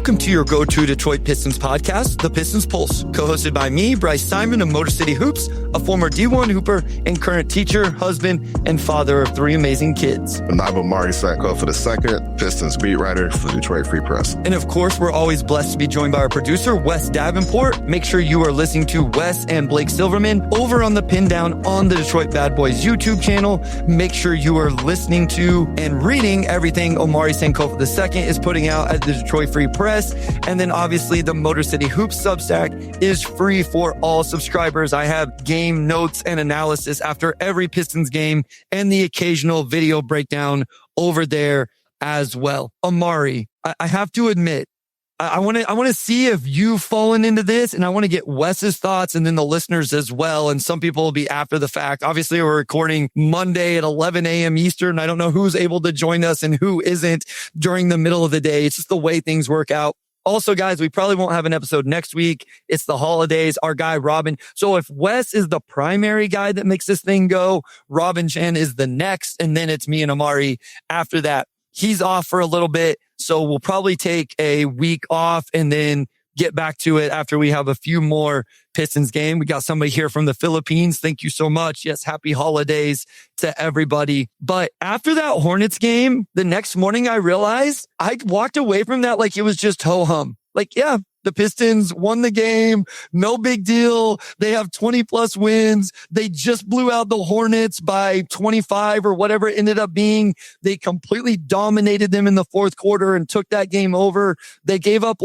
Welcome to your go-to Detroit Pistons podcast, The Pistons Pulse, co-hosted by me, Bryce Simon of Motor City Hoops, a former D1 hooper and current teacher, husband, and father of 3 amazing kids. And I'm Omari for the second, Pistons beat writer for Detroit Free Press. And of course, we're always blessed to be joined by our producer, Wes Davenport. Make sure you are listening to Wes and Blake Silverman over on the Pin Down on the Detroit Bad Boys YouTube channel. Make sure you are listening to and reading everything Omari Sankofa II is putting out at the Detroit Free Press. And then obviously the Motor City Hoops Substack is free for all subscribers. I have game notes and analysis after every Pistons game and the occasional video breakdown over there as well. Omari, I have to admit, I want to see if you've fallen into this, and I want to get Wes's thoughts and then the listeners as well. And some people will be after the fact. Obviously, we're recording Monday at 11 a.m. Eastern. I don't know who's able to join us and who isn't during the middle of the day. It's just the way things work out. Also, guys, we probably won't have an episode next week. It's the holidays. Our guy, Robin. So if Wes is the primary guy that makes this thing go, Robin Chen is the next. And then it's me and Omari after that. He's off for a little bit. So we'll probably take a week off and then get back to it after we have a few more Pistons game. We got somebody here from the Philippines. Thank you so much. Yes, happy holidays to everybody. But after that Hornets game, the next morning I realized I walked away from that like it was just ho-hum. Like, yeah, the Pistons won the game. No big deal. They have 20 plus wins. They just blew out the Hornets by 25 or whatever it ended up being. They completely dominated them in the fourth quarter and took that game over. They gave up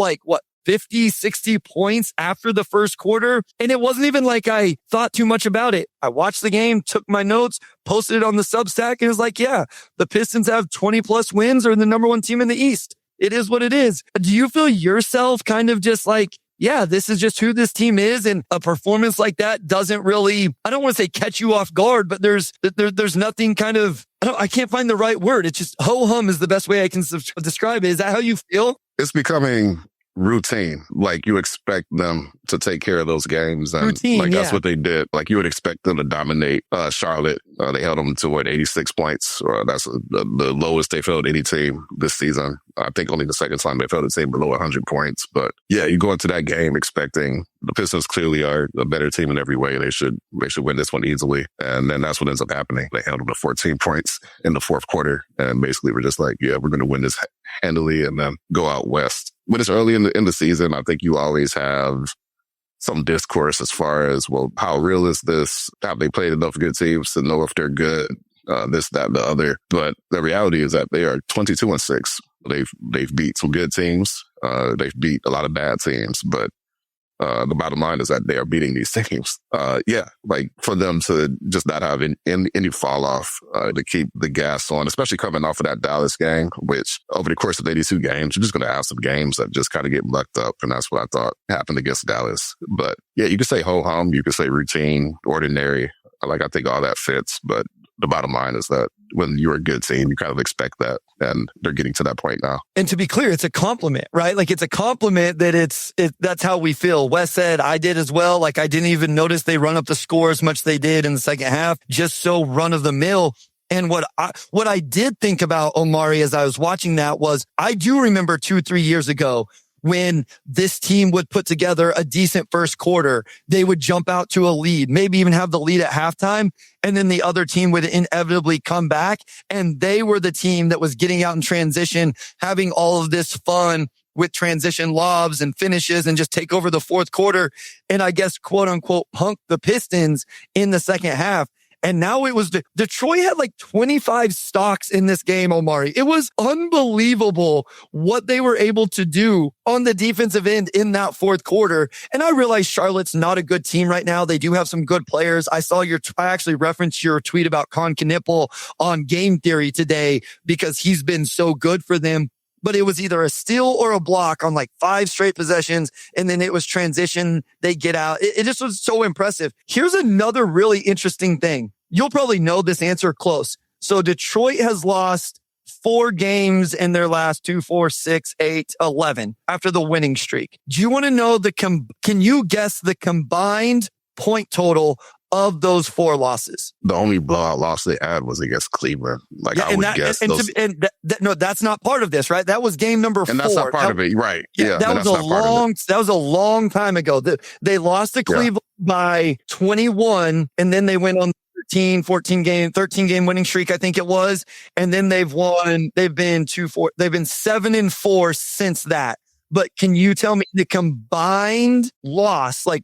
50, 60 points after the first quarter. And it wasn't even like I thought too much about it. I watched the game, took my notes, posted it on the Substack, and it was like, yeah, the Pistons have 20 plus wins, are the number 1 team in the East. It is what it is. Do you feel yourself kind of just like, yeah, this is just who this team is, and a performance like that doesn't really, I don't want to say catch you off guard, but there's nothing kind of, I can't find the right word. It's just ho-hum is the best way I can describe it. Is that how you feel? It's becoming routine. Like, you expect them to take care of those games. And routine, that's what they did. Like, you would expect them to dominate Charlotte. They held them to 86 points. That's the lowest they held any team this season. I think only the second time they've held a team below 100 points. But yeah, you go into that game expecting the Pistons clearly are a better team in every way. They should win this one easily. And then that's what ends up happening. They held them to 14 points in the fourth quarter. And basically we're just like, yeah, we're going to win this handily and then go out west. When it's early in the season, I think you always have some discourse as far as, well, how real is this? Have they played enough good teams to know if they're good? This, that, and the other. But the reality is that they are 22-6. They've beat some good teams. They've beat a lot of bad teams. But the bottom line is that they are beating these teams. Like for them to just not have any fall off, to keep the gas on, especially coming off of that Dallas game, which over the course of 82 games, you're just going to have some games that just kind of get mucked up. And that's what I thought happened against Dallas. But yeah, you could say ho-hum, you could say routine, ordinary. Like, I think all that fits. But the bottom line is that when you're a good team, you kind of expect that. And they're getting to that point now. And to be clear, it's a compliment, right? Like, it's a compliment that that's how we feel. Wes said, I did as well. Like, I didn't even notice they run up the score as much as they did in the second half, just so run of the mill. And what I did think about, Omari, as I was watching that was, I do remember 2-3 years ago, when this team would put together a decent first quarter, they would jump out to a lead, maybe even have the lead at halftime. And then the other team would inevitably come back. And they were the team that was getting out in transition, having all of this fun with transition lobs and finishes and just take over the fourth quarter. And I guess, quote unquote, punk the Pistons in the second half. And now it was Detroit had 25 stocks in this game, Omari. It was unbelievable what they were able to do on the defensive end in that fourth quarter. And I realize Charlotte's not a good team right now. They do have some good players. I actually referenced your tweet about Con Knipple on Game Theory today because he's been so good for them. But it was either a steal or a block on 5 straight possessions. And then it was transition. They get out. It just was so impressive. Here's another really interesting thing. You'll probably know this answer close. So Detroit has lost 4 games in their last 2, 4, 6, 8, 11 after the winning streak. Do you want to know can you guess the combined point total of those 4 losses. The only blowout loss they had was against Cleveland. Like, I would guess those. No, that's not part of this, right? That was game number 4. And that's not part of it, right? Yeah, that was a long time ago. They lost to Cleveland by 21, and then they went on 13 game winning streak, I think it was. And then they've been 7-4 since that. But can you tell me the combined loss, like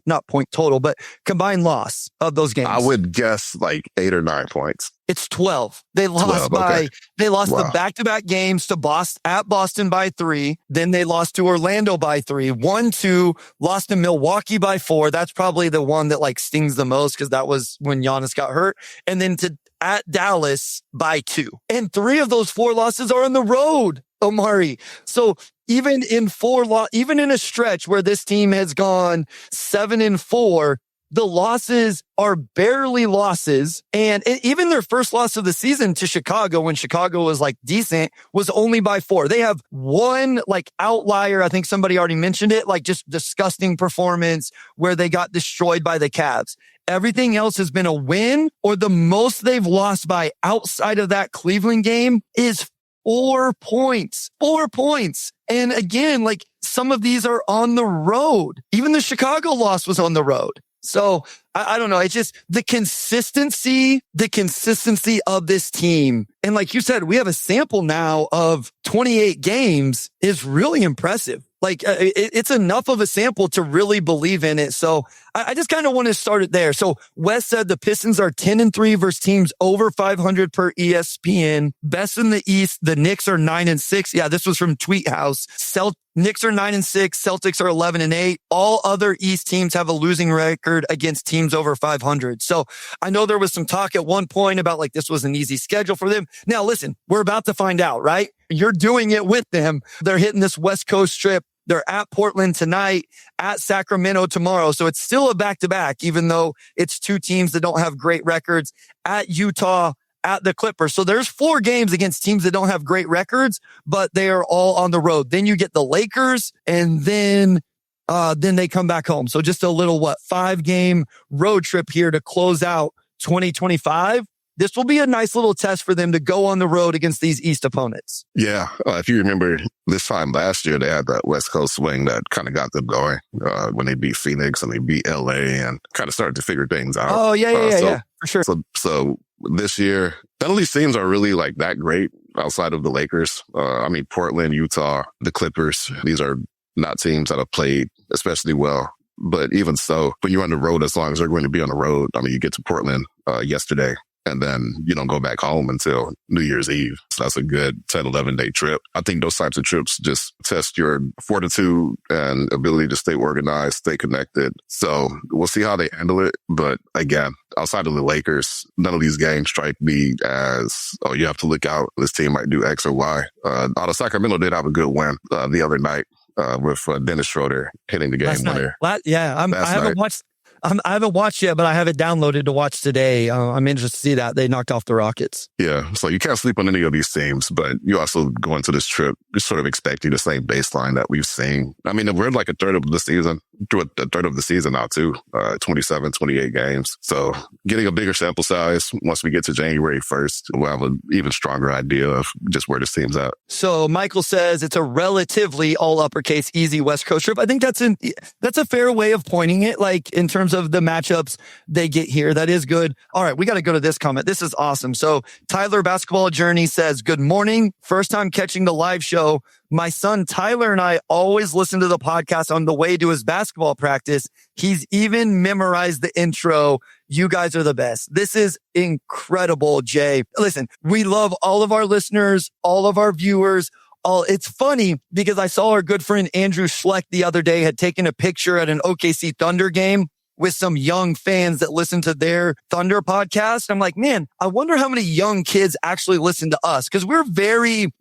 not point total, but combined loss of those games? I would guess like 8 or 9 points. It's 12. They lost the back-to-back games to Boston by 3. Then they lost to Orlando by 3. 1-2, lost to Milwaukee by 4. That's probably the one that like stings the most because that was when Giannis got hurt. And then at Dallas by 2. And 3 of those 4 losses are on the road, Omari. So even in a stretch where this team has gone 7-4, the losses are barely losses. And even their first loss of the season to Chicago, when Chicago was like decent, was only by 4. They have one like outlier. I think somebody already mentioned it, like just disgusting performance where they got destroyed by the Cavs. Everything else has been a win, or the most they've lost by outside of that Cleveland game is 4 points. 4 points. And again, like some of these are on the road. Even the Chicago loss was on the road. So I don't know. It's just the consistency of this team. And like you said, we have a sample now of 28 games is really impressive. Like it's enough of a sample to really believe in it. So I just kind of want to start it there. So Wes said the Pistons are 10-3 versus teams over 500 per ESPN. Best in the East. The Knicks are 9-6. Yeah, this was from Tweet House. Knicks are 9-6. Celtics are 11-8. All other East teams have a losing record against teams over 500. So I know there was some talk at one point about like this was an easy schedule for them. Now listen, we're about to find out, right? You're doing it with them. They're hitting this West Coast trip. They're at Portland tonight, at Sacramento tomorrow. So it's still a back-to-back, even though it's 2 teams that don't have great records, at Utah, at the Clippers. So there's 4 games against teams that don't have great records, but they are all on the road. Then you get the Lakers, and then they come back home. So just a little, 5-game road trip here to close out 2025. This will be a nice little test for them to go on the road against these East opponents. Yeah. If you remember this time last year, they had that West Coast swing that kind of got them going when they beat Phoenix and they beat LA and kind of started to figure things out. Oh, yeah, for sure. So this year, none of these teams are really like that great outside of the Lakers. Portland, Utah, the Clippers, these are not teams that have played especially well. But even so, when you're on the road, as long as they're going to be on the road, you get to Portland yesterday. And then you don't go back home until New Year's Eve. So that's a good 10, 11-day trip. I think those types of trips just test your fortitude and ability to stay organized, stay connected. So we'll see how they handle it. But again, outside of the Lakers, none of these games strike me as, you have to look out. This team might do X or Y. Although Sacramento did have a good win the other night with Dennis Schroeder hitting the game winner. I haven't watched yet, but I have it downloaded to watch today. I'm interested to see that. They knocked off the Rockets. Yeah. So you can't sleep on any of these teams, but you also go into this trip just sort of expecting the same baseline that we've seen. We're like a third of the season, through a third of the season now too, 27, 28 games. So getting a bigger sample size once we get to January 1st, we'll have an even stronger idea of just where this team's at. So Michael says it's a relatively all uppercase easy West Coast trip. I think that's a fair way of pointing it, like in terms of the matchups they get here. That is good. All right, we got to go to this comment. This is awesome. So Tyler Basketball Journey says, good morning. First time catching the live show. My son Tyler and I always listen to the podcast on the way to his basketball practice. He's even memorized the intro. You guys are the best. This is incredible, Jay. Listen, we love all of our listeners, all of our viewers. It's funny because I saw our good friend Andrew Schleck the other day had taken a picture at an OKC Thunder game with some young fans that listen to their Thunder podcast. I'm like, man, I wonder how many young kids actually listen to us, because we're very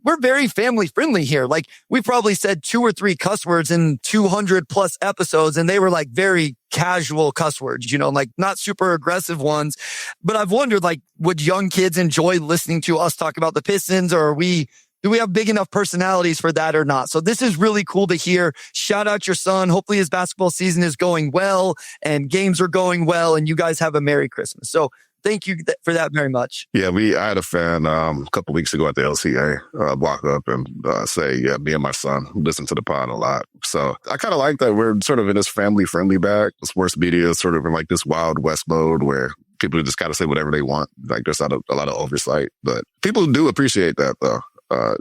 family friendly here. Like, we probably said 2 or 3 cuss words in 200 plus episodes, and they were like very casual cuss words, like not super aggressive ones. But I've wondered, like, would young kids enjoy listening to us talk about the Pistons, or are we do we have big enough personalities for that or not? So this is really cool to hear. Shout out your son. Hopefully his basketball season is going well and games are going well and you guys have a Merry Christmas. So thank you for that very much. Yeah, I had a fan a couple weeks ago at the LCA walk up and say, yeah, me and my son listen to the pod a lot. So I kind of like that we're sort of in this family-friendly bag. Sports media is sort of in like this Wild West mode where people just kind of say whatever they want. Like there's not a lot of oversight. But people do appreciate that, though,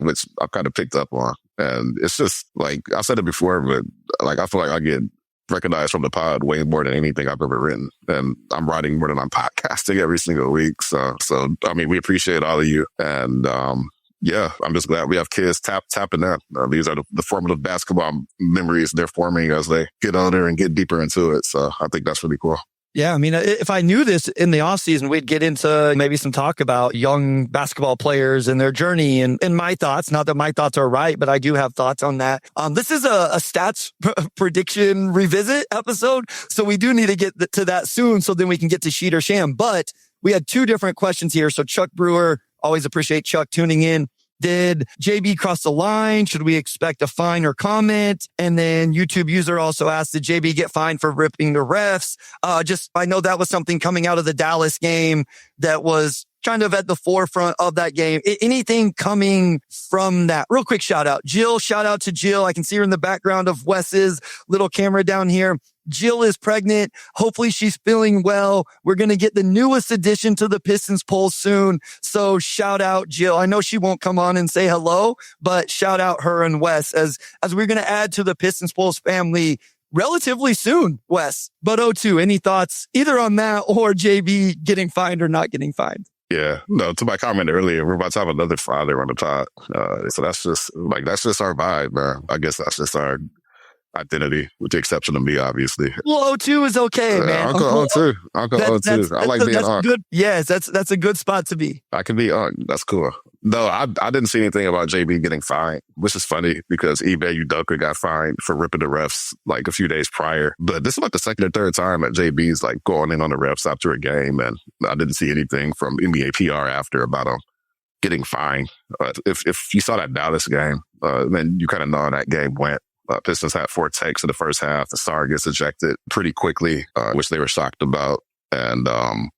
which I've kind of picked up on. And it's just like, I've said it before, but like I feel like I get recognized from the pod way more than anything I've ever written. And I'm writing more than I'm podcasting every single week. So I mean, we appreciate all of you. And yeah, I'm just glad we have kids tapping in. These are the formative basketball memories they're forming as they get older and get deeper into it. So I think that's really cool. Yeah, I mean, if I knew this in the offseason, we'd get into maybe some talk about young basketball players and their journey and my thoughts. Not that my thoughts are right, but I do have thoughts on that. This is a stats prediction revisit episode, so we do need to get to that soon so then we can get to Sheet or Sham. But we had two different questions here. So Chuck Brewer, always appreciate Chuck tuning in. Did JB cross the line? Should we expect a fine or comment? And then YouTube user also asked, did JB get fined for ripping the refs? I know that was something coming out of the Dallas game that was kind of at the forefront of that game. Anything coming from that? Real quick shout out. Jill, shout out to Jill. I can see her in the background of Wes's little camera down here. Jill is pregnant. Hopefully she's feeling well. We're going to get the newest addition to the Pistons poll soon. So shout out Jill. I know she won't come on and say hello, but shout out her and Wes as we're going to add to the Pistons polls family relatively soon, Wes. But O2, any thoughts either on that or JB getting fined or not getting fined? Yeah, no, to my comment earlier, we're about to have another father on the pod. So that's just our vibe, man. I guess that's just our identity, with the exception of me, obviously. Well, O2 is okay, man. Uncle O2. Uncle O2. I like being on. Good. Yes, that's a good spot to be. I can be on. That's cool. No, I didn't see anything about JB getting fined, which is funny because Ime Udoka got fined for ripping the refs like a few days prior. But this is like the second or third time that JB's like going in on the refs after a game, and I didn't see anything from NBA PR after about him getting fined. If you saw that Dallas game, then you kind of know how that game went. Pistons had 4 takes in the first half. The star gets ejected pretty quickly, which they were shocked about. And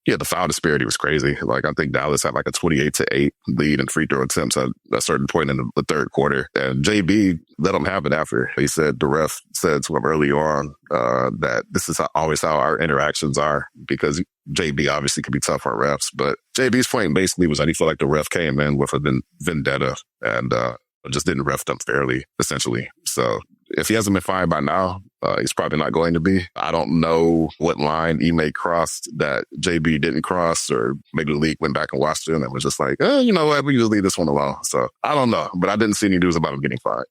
yeah, the foul disparity was crazy. Like I think Dallas had like a 28-8 lead in free throw attempts at a certain point in the third quarter. And JB let him have it after. He said the ref said to him early on that this is always how our interactions are, because JB obviously could be tough on refs. But JB's point basically was that he felt like the ref came in with a vendetta and just didn't ref them fairly, essentially. So if he hasn't been fined by now, he's probably not going to be. I don't know what line Ime crossed that JB didn't cross, or maybe the league went back and watched it and was just like, you know what, we just leave this one alone. So I don't know, but I didn't see any news about him getting fined.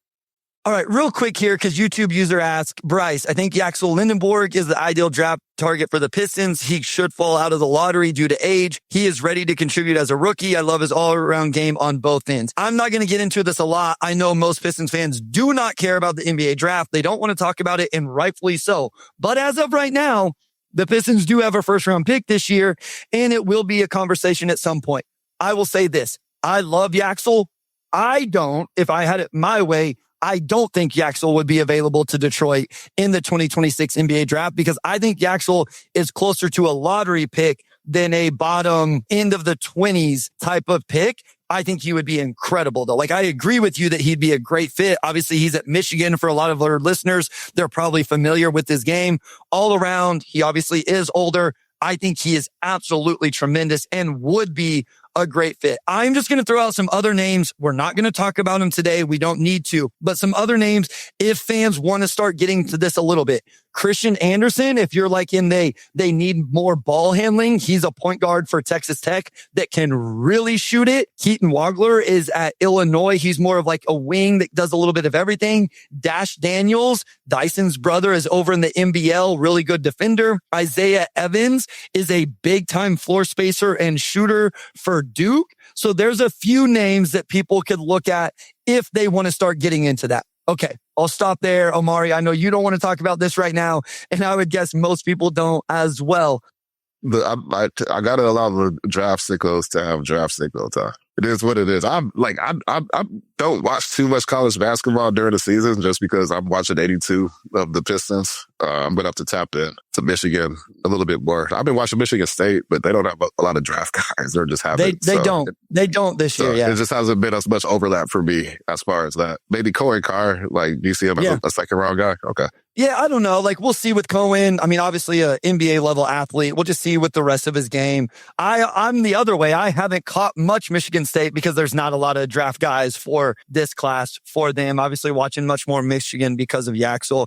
All right, real quick here, because YouTube user asked, Bryce, I think Yaxel Lindenborg is the ideal draft target for the Pistons. He should fall out of the lottery due to age. He is ready to contribute as a rookie. I love his all-around game on both ends. I'm not going to get into this a lot. I know most Pistons fans do not care about the NBA draft. They don't want to talk about it, and rightfully so. But as of right now, the Pistons do have a first-round pick this year, and it will be a conversation at some point. I will say this. I love Yaxel. If I had it my way, I don't think Yaxel would be available to Detroit in the 2026 NBA draft, because I think Yaxel is closer to a lottery pick than a bottom end of the 20s type of pick. I think he would be incredible, though. Like, I agree with you that he'd be a great fit. Obviously, he's at Michigan. For a lot of our listeners, they're probably familiar with his game. All around, he obviously is older. I think he is absolutely tremendous and would be a great fit. I'm just going to throw out some other names. We're not going to talk about them today. We don't need to, but some other names if fans want to start getting to this a little bit. Christian Anderson, if you're like they need more ball handling, he's a point guard for Texas Tech that can really shoot it. Keaton Wagler is at Illinois. He's more of like a wing that does a little bit of everything. Dash Daniels, Dyson's brother, is over in the NBL, really good defender. Isaiah Evans is a big time floor spacer and shooter for Duke. So there's a few names that people could look at if they want to start getting into that. Okay, I'll stop there. Omari, I know you don't want to talk about this right now, and I would guess most people don't as well. I got to allow the draft sickos to have draft sicko time. It is what it is. I don't watch too much college basketball during the season just because I'm watching 82 of the Pistons. I'm going to have to tap in to Michigan a little bit more. I've been watching Michigan State, but they don't have a lot of draft guys. They're just having They don't this year. Yeah, it just hasn't been as much overlap for me as far as that. Maybe Corey Carr, do you see him as a second round guy? Okay. Yeah, I don't know. We'll see with Cohen. I mean, obviously a NBA level athlete. We'll just see with the rest of his game. I'm the other way. I haven't caught much Michigan State because there's not a lot of draft guys for this class for them. Obviously watching much more Michigan because of Yaxel.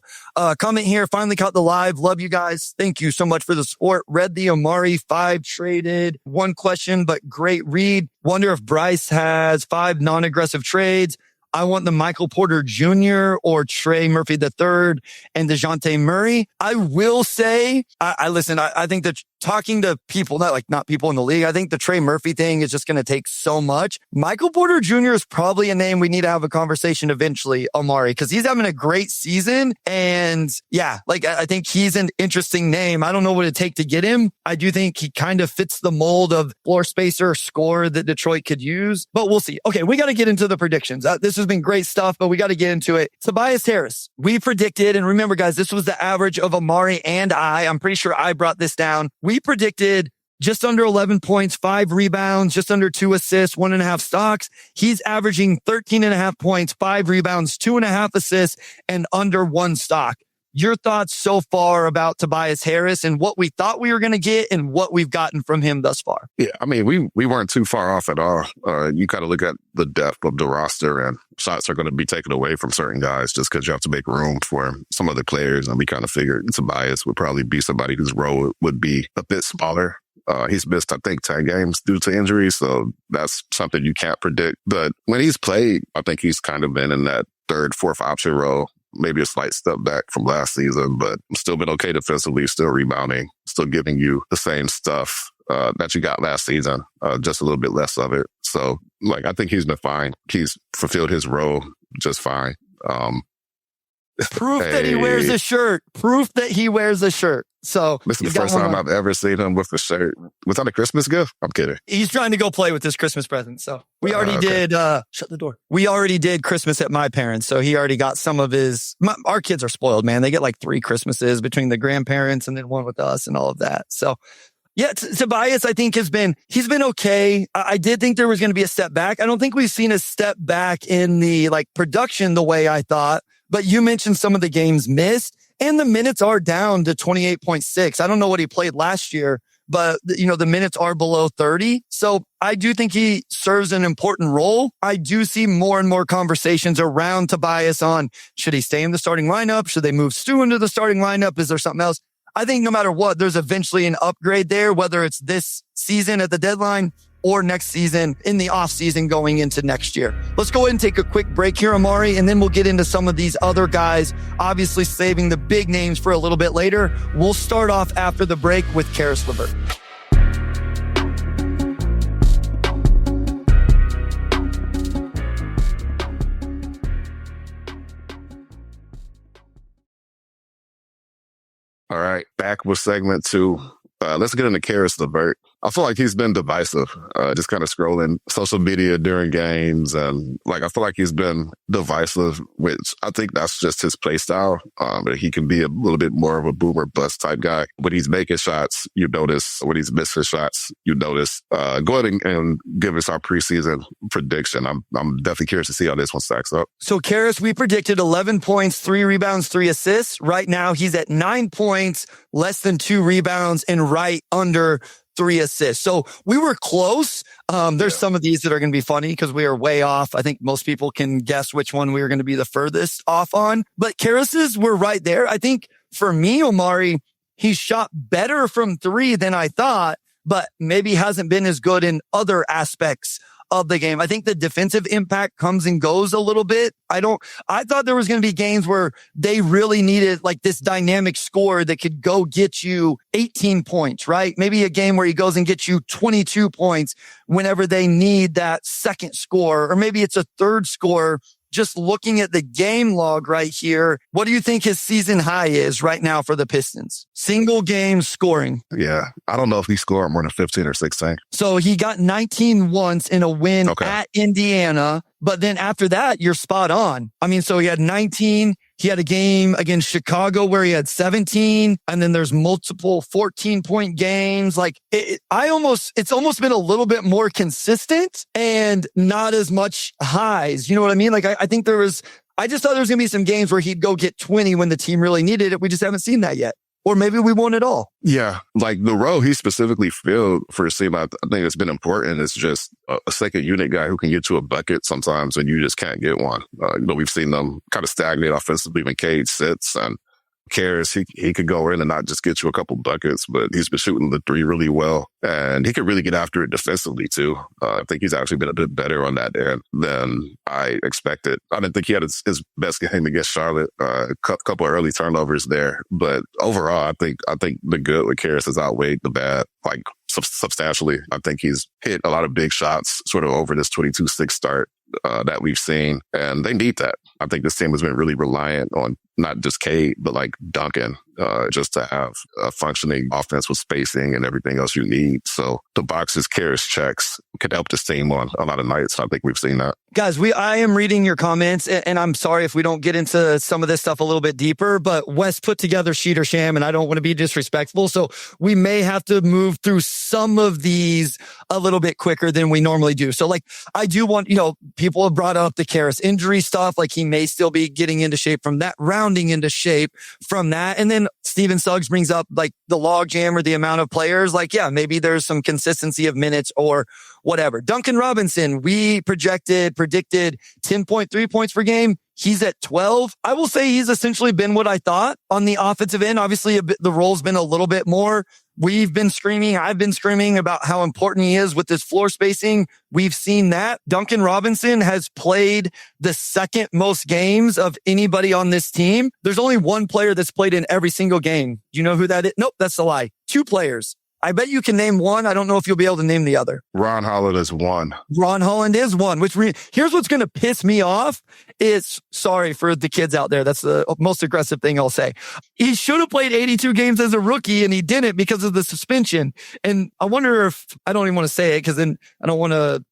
Comment here. Finally caught the live. Love you guys. Thank you so much for the support. Read the Omari 5 traded. One question, but great read. Wonder if Bryce has 5 non-aggressive trades. I want the Michael Porter Jr. or Trey Murphy III and DeJounte Murray. I will say, I think that talking to people, not people in the league, I think the Trey Murphy thing is just going to take so much. Michael Porter Jr. is probably a name we need to have a conversation eventually, Omari, because he's having a great season. And yeah, I think he's an interesting name. I don't know what it'd take to get him. I do think he kind of fits the mold of floor spacer scorer that Detroit could use, but we'll see. Okay, we got to get into the predictions. This has been great stuff, but we got to get into it. Tobias Harris, we predicted, and remember guys, this was the average of Omari and I'm pretty sure I brought this down. We predicted just under 11 points, 5 rebounds, just under 2 assists, 1.5 stocks. He's averaging 13.5 points, 5 rebounds, 2.5 assists, and under 1 stock. Your thoughts so far about Tobias Harris and what we thought we were going to get and what we've gotten from him thus far? Yeah, I mean, we weren't too far off at all. You kind of look at the depth of the roster and shots are going to be taken away from certain guys just because you have to make room for some other players. And we kind of figured Tobias would probably be somebody whose role would be a bit smaller. He's missed, I think, 10 games due to injury. So that's something you can't predict. But when he's played, I think he's kind of been in that 3rd, 4th option role. Maybe a slight step back from last season, but still been okay defensively, still rebounding, still giving you the same stuff that you got last season, just a little bit less of it. So, I think he's been fine. He's fulfilled his role just fine. Proof that he wears a shirt. Proof that he wears a shirt. So this is the first time I've ever seen him with a shirt. Was that a Christmas gift? I'm kidding. He's trying to go play with his Christmas present. So we already did, shut the door. We already did Christmas at my parents. So he already got some of our kids are spoiled, man. They get 3 Christmases between the grandparents and then one with us and all of that. So yeah, Tobias, I think he's been okay. I did think there was going to be a step back. I don't think we've seen a step back in the production the way I thought, but you mentioned some of the games missed. And the minutes are down to 28.6. I don't know what he played last year, but the minutes are below 30. So I do think he serves an important role. I do see more and more conversations around Tobias on, should he stay in the starting lineup? Should they move Stu into the starting lineup? Is there something else? I think no matter what, there's eventually an upgrade there, whether it's this season at the deadline or next season in the off season going into next year. Let's go ahead and take a quick break here, Omari, and then we'll get into some of these other guys, obviously saving the big names for a little bit later. We'll start off after the break with Caris LeVert. All right, back with segment 2. Let's get into Caris LeVert. I feel like he's been divisive, just kind of scrolling social media during games. And I feel like he's been divisive, which I think that's just his play style. He can be a little bit more of a boomer bust type guy. When he's making shots, you notice. When he's missing shots, you notice. Go ahead and give us our preseason prediction. I'm definitely curious to see how this one stacks up. So Caris, we predicted 11 points, 3 rebounds, 3 assists. Right now, he's at 9 points, less than 2 rebounds, and right under 3 assists. So we were close. There's some of these that are going to be funny because we are way off. I think most people can guess which one we are going to be the furthest off on. But Caris's were right there. I think for me, Omari, he shot better from 3 than I thought, but maybe hasn't been as good in other aspects of the game. I think the defensive impact comes and goes a little bit. I thought there was going to be games where they really needed this dynamic scorer that could go get you 18 points, right? Maybe a game where he goes and gets you 22 points whenever they need that second score, or maybe it's a third scorer just looking at the game log right here, what do you think his season high is right now for the Pistons? Single game scoring. Yeah. I don't know if he scored more than 15 or 16. So he got 19 once in a win at Indiana. But then after that, you're spot on. I mean, so he had 19. He had a game against Chicago where he had 17. And then there's multiple 14-point games. Like it's almost been a little bit more consistent and not as much highs. You know what I mean? Like I think I just thought there was going to be some games where he'd go get 20 when the team really needed it. We just haven't seen that yet. Or maybe we won't at all. Yeah. Like the role he specifically filled for his team, I think it's been important. It's just a second unit guy who can get you a bucket sometimes when you just can't get one. We've seen them kind of stagnate offensively when Cade sits and cares. He could go in and not just get you a couple buckets, but he's been shooting the three really well. And he could really get after it defensively too. I think he's actually been a bit better on that end than I expected. I didn't think he had his best game against Charlotte. A couple of early turnovers there. But overall, I think the good with Karras has outweighed the bad, like substantially. I think he's hit a lot of big shots sort of over this 22-6 start that we've seen. And they need that. I think this team has been really reliant on not just Cade, but like Duncan, just to have a functioning offense with spacing and everything else you need. So the boxes Karras checks could help this team on a lot of nights. I think we've seen that. Guys, I am reading your comments, and I'm sorry if we don't get into some of this stuff a little bit deeper, but Wes put together Sheet or Sham, and I don't want to be disrespectful. So we may have to move through some of these a little bit quicker than we normally do. So like, I do want, people have brought up the Karras injury stuff. Like he may still be getting into shape from that, rounding into shape from that. And then Steven Suggs brings up like the log jam or the amount of players. Like, yeah, maybe there's some consistency of minutes or whatever. Duncan Robinson, we predicted 10.3 points per game. He's at 12. I will say he's essentially been what I thought on the offensive end. Obviously, the role's been a little bit more. I've been screaming about how important he is with his floor spacing. We've seen that. Duncan Robinson has played the second most games of anybody on this team. There's only one player that's played in every single game. Do you know who that is? Nope, that's a lie. Two players. I bet you can name one. I don't know if you'll be able to name the other. Ron Holland is one. Ron Holland is one, here's what's going to piss me off. It's sorry for the kids out there. That's the most aggressive thing I'll say. He should have played 82 games as a rookie and he didn't because of the suspension. And I wonder if, I don't even want to say it because then I don't want to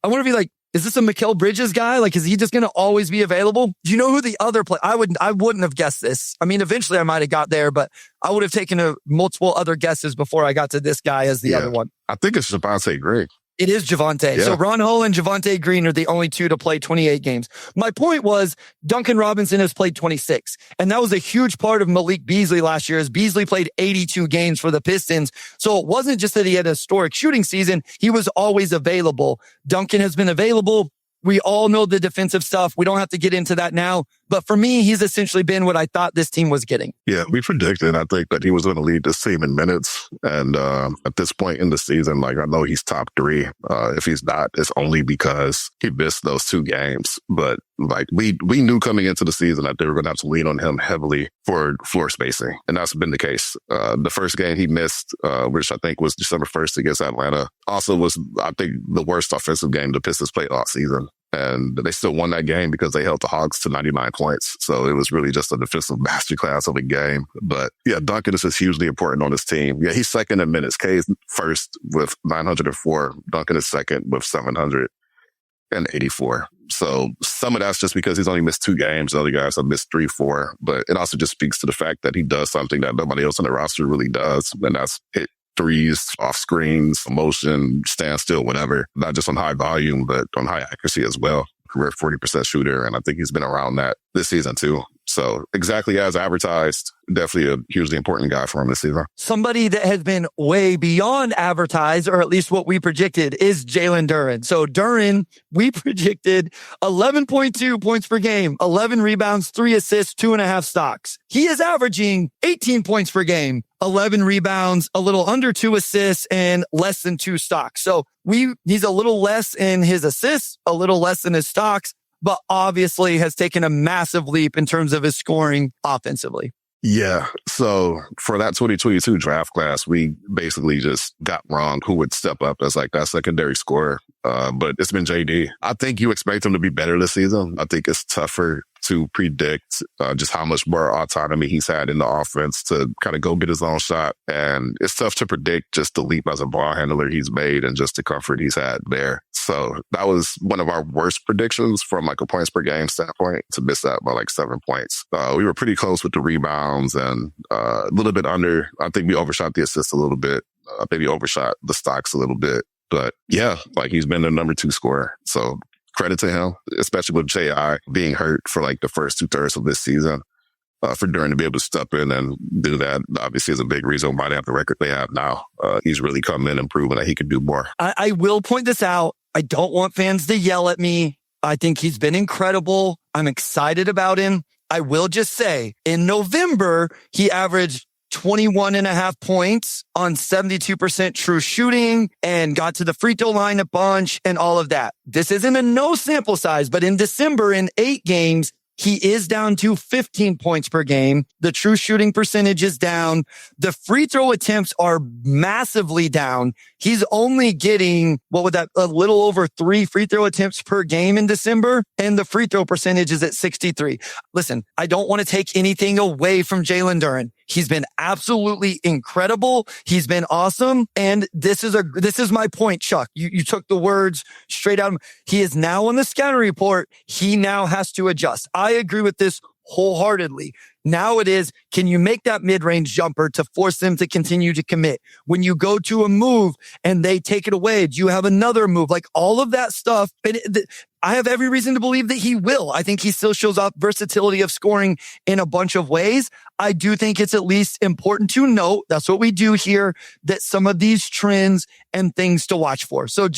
I wonder if he is this a Mikal Bridges guy? Like, is he just going to always be available? Do you know who the other player? I wouldn't have guessed this. I mean, eventually I might have got there, but I would have taken multiple other guesses before I got to this guy as the other one. I think it's Javonte Green. It is Javonte. Yeah. So Ron Holland and Javonte Green are the only two to play 28 games. My point was Duncan Robinson has played 26. And that was a huge part of Malik Beasley last year as Beasley played 82 games for the Pistons. So it wasn't just that he had a historic shooting season. He was always available. Duncan has been available. We all know the defensive stuff. We don't have to get into that now. But for me, he's essentially been what I thought this team was getting. Yeah, we predicted, I think, that he was going to lead this team in minutes. And at this point in the season, I know he's top 3. If he's not, it's only because he missed those 2 games. But we knew coming into the season that they were going to have to lean on him heavily for floor spacing. And that's been the case. The first game he missed, which I think was December 1st against Atlanta, also was, I think, the worst offensive game the Pistons played all season. And they still won that game because they held the Hawks to 99 points. So it was really just a defensive masterclass of a game. But yeah, Duncan is just hugely important on this team. Yeah, he's second in minutes. Kay's first with 904. Duncan is second with 784. So some of that's just because he's only missed 2 games. The other guys have missed 3, 4. But it also just speaks to the fact that he does something that nobody else on the roster really does. And that's hit threes, off screens, motion, standstill, whatever. Not just on high volume, but on high accuracy as well. Career 40% shooter. And I think he's been around that this season too. So exactly as advertised, definitely a hugely important guy for him this season. Somebody that has been way beyond advertised, or at least what we predicted, is Jalen Duren. So Duren, we predicted 11.2 points per game, 11 rebounds, 3 assists, 2.5 stocks. He is averaging 18 points per game, 11 rebounds, a little under 2 assists, and less than 2 stocks. So he's a little less in his assists, a little less in his stocks, but obviously has taken a massive leap in terms of his scoring offensively. Yeah. So for that 2022 draft class, we basically just got wrong who would step up as like that secondary scorer. But it's been JD. I think you expect him to be better this season. I think it's tougher to predict just how much more autonomy he's had in the offense to kind of go get his own shot. And it's tough to predict just the leap as a ball handler he's made and just the comfort he's had there. So that was one of our worst predictions from like a points per game standpoint, to miss that by like 7 points. We were pretty close with the rebounds and a little bit under. I think we overshot the assists a little bit. Maybe overshot the stocks a little bit. But yeah, like he's been the number 2 scorer. So credit to him, especially with J.I. being hurt for like the first 2/3 of this season. For Duran to be able to step in and do that, obviously is a big reason why they have the record they have now. He's really come in and proven that he can do more. I will point this out. I don't want fans to yell at me. I think he's been incredible. I'm excited about him. I will just say, in November, he averaged 21.5 points on 72% true shooting and got to the free throw line a bunch and all of that. This isn't a no sample size, but in December, in 8 games, he is down to 15 points per game. The true shooting percentage is down. The free throw attempts are massively down. He's only getting, a little over 3 free throw attempts per game in December. And the free throw percentage is at 63. Listen, I don't want to take anything away from Jalen Duren. He's been absolutely incredible. He's been awesome. And this is my point, Chuck. You took the words straight out. He is now on the scouting report. He now has to adjust. I agree with this wholeheartedly. Now it is, can you make that mid-range jumper to force them to continue to commit? When you go to a move and they take it away, do you have another move? Like all of that stuff. I have every reason to believe that he will. I think he still shows off versatility of scoring in a bunch of ways. I do think it's at least important to note, that's what we do here, that some of these trends and things to watch for. So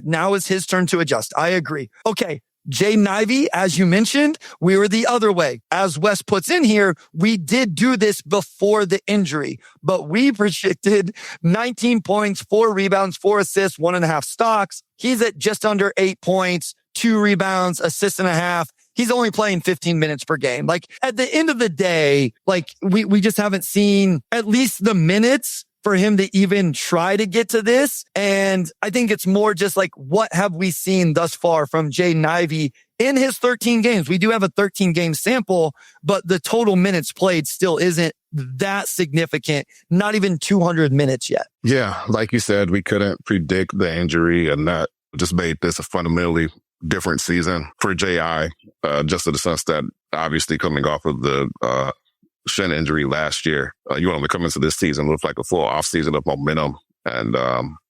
now is his turn to adjust. I agree. Okay. Jaden Ivey, as you mentioned, we were the other way. As Wes puts in here, we did do this before the injury, but we projected 19 points, 4 rebounds, 4 assists, 1.5 stocks. He's at just under 8 points, 2 rebounds, assist and a half. He's only playing 15 minutes per game. Like at the end of the day, like we just haven't seen at least the minutes for him to even try to get to this. And I think it's more just like, what have we seen thus far from Jaden Ivey in his 13 games? We do have a 13 game sample, but the total minutes played still isn't that significant. Not even 200 minutes yet. Yeah. Like you said, we couldn't predict the injury, and that just made this a fundamentally different season for J.I. Just in the sense that obviously coming off of the, shin injury last year. You want him to come into this season, look like a full offseason of momentum. And,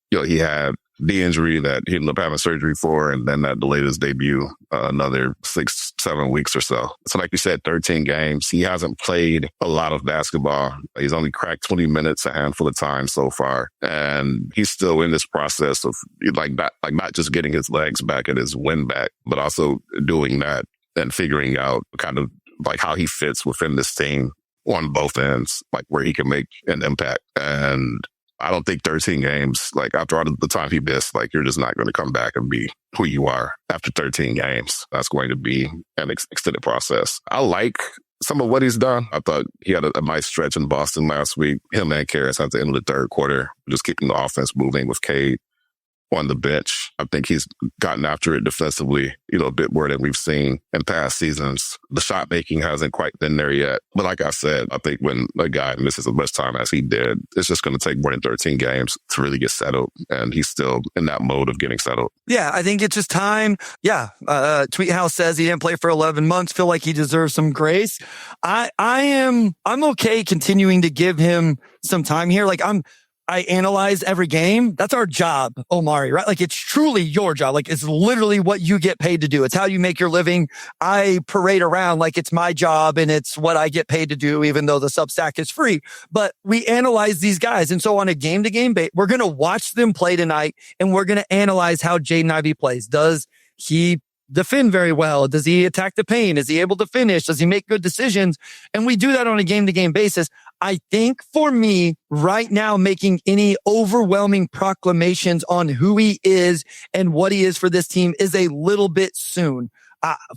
he had the injury that he ended up having surgery for, and then that delayed his debut another 6-7 weeks or so. So like you said, 13 games. He hasn't played a lot of basketball. He's only cracked 20 minutes a handful of times so far. And he's still in this process of not just getting his legs back and his wind back, but also doing that and figuring out kind of like how he fits within this team on both ends, like where he can make an impact. And I don't think 13 games, like after all the time he missed, like you're just not going to come back and be who you are after 13 games. That's going to be an extended process. I like some of what he's done. I thought he had a nice stretch in Boston last week. Him and Karras at the end of the third quarter, just keeping the offense moving with Cade on the bench. I think he's gotten after it defensively, a bit more than we've seen in past seasons. The shot making hasn't quite been there yet. But like I said, I think when a guy misses as much time as he did, it's just going to take more than 13 games to really get settled. And he's still in that mode of getting settled. Yeah, I think it's just time. Yeah. Tweet House says he didn't play for 11 months. Feel like he deserves some grace. I'm okay continuing to give him some time here. Like I analyze every game. That's our job, Omari, right? Like it's truly your job. Like it's literally what you get paid to do. It's how you make your living. I parade around like it's my job and it's what I get paid to do, even though the Substack is free. But we analyze these guys. And so on a game-to-game basis, we're going to watch them play tonight and we're going to analyze how Jaden Ivey plays. Does he defend very well? Does he attack the paint? Is he able to finish? Does he make good decisions? And we do that on a game-to-game basis. I think for me right now, making any overwhelming proclamations on who he is and what he is for this team is a little bit soon.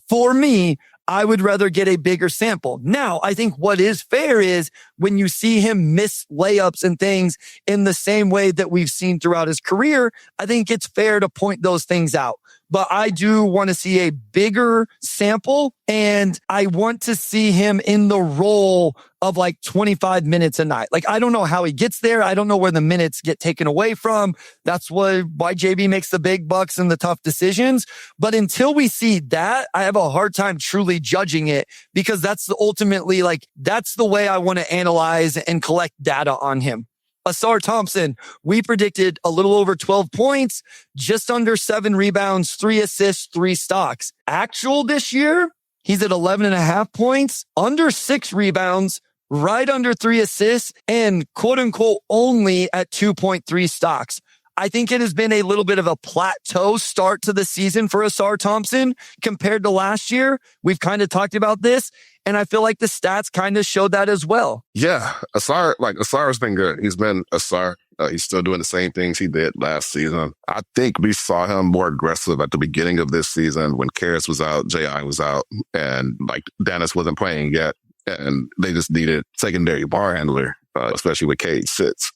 For me, I would rather get a bigger sample. Now, I think what is fair is when you see him miss layups and things in the same way that we've seen throughout his career, I think it's fair to point those things out. But I do want to see a bigger sample, and I want to see him in the role of like 25 minutes a night. Like, I don't know how he gets there. I don't know where the minutes get taken away from. That's why JB makes the big bucks and the tough decisions. But until we see that, I have a hard time truly judging it, because that's ultimately like, that's the way I want to analyze and collect data on him. Asar Thompson, we predicted a little over 12 points, just under 7 rebounds, 3 assists, 3 stocks. Actual this year, he's at 11.5 points, under 6 rebounds, right under 3 assists, and quote unquote only at 2.3 stocks. I think it has been a little bit of a plateau start to the season for Asar Thompson compared to last year. We've kind of talked about this, and I feel like the stats kind of showed that as well. Yeah, Asar has been good. He's been Asar. He's still doing the same things he did last season. I think we saw him more aggressive at the beginning of this season when Karras was out, J.I. was out, and like Dennis wasn't playing yet. And they just needed secondary ball handler, especially with Cade sits.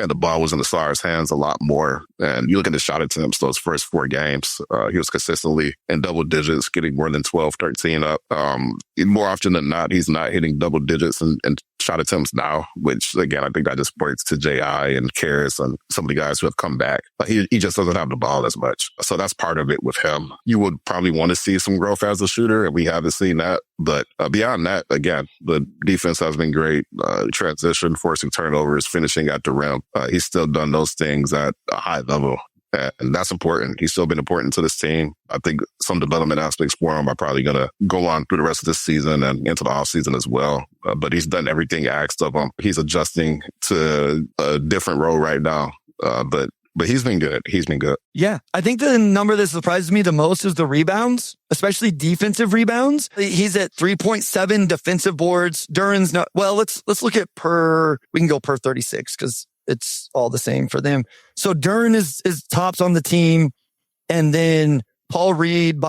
And the ball was in Asar's hands a lot more. And you look at the shot attempts, those first 4 games, he was consistently in double digits, getting more than 12, 13 up. More often than not, he's not hitting double digits and shot attempts now, which again, I think that just points to J.I. and Karras and some of the guys who have come back. He just doesn't have the ball as much. So that's part of it with him. You would probably want to see some growth as a shooter, and we haven't seen that. But beyond that, again, the defense has been great. Transition, forcing turnovers, finishing at the rim. He's still done those things at a high level. And that's important. He's still been important to this team. I think some development aspects for him are probably going to go on through the rest of this season and into the offseason as well. But he's done everything asked of him. He's adjusting to a different role right now. But he's been good. He's been good. Yeah. I think the number that surprises me the most is the rebounds, especially defensive rebounds. He's at 3.7 defensive boards. Duren's not, well, let's look at we can go per 36 because it's all the same for them. So Duren is tops on the team. And then Paul Reed,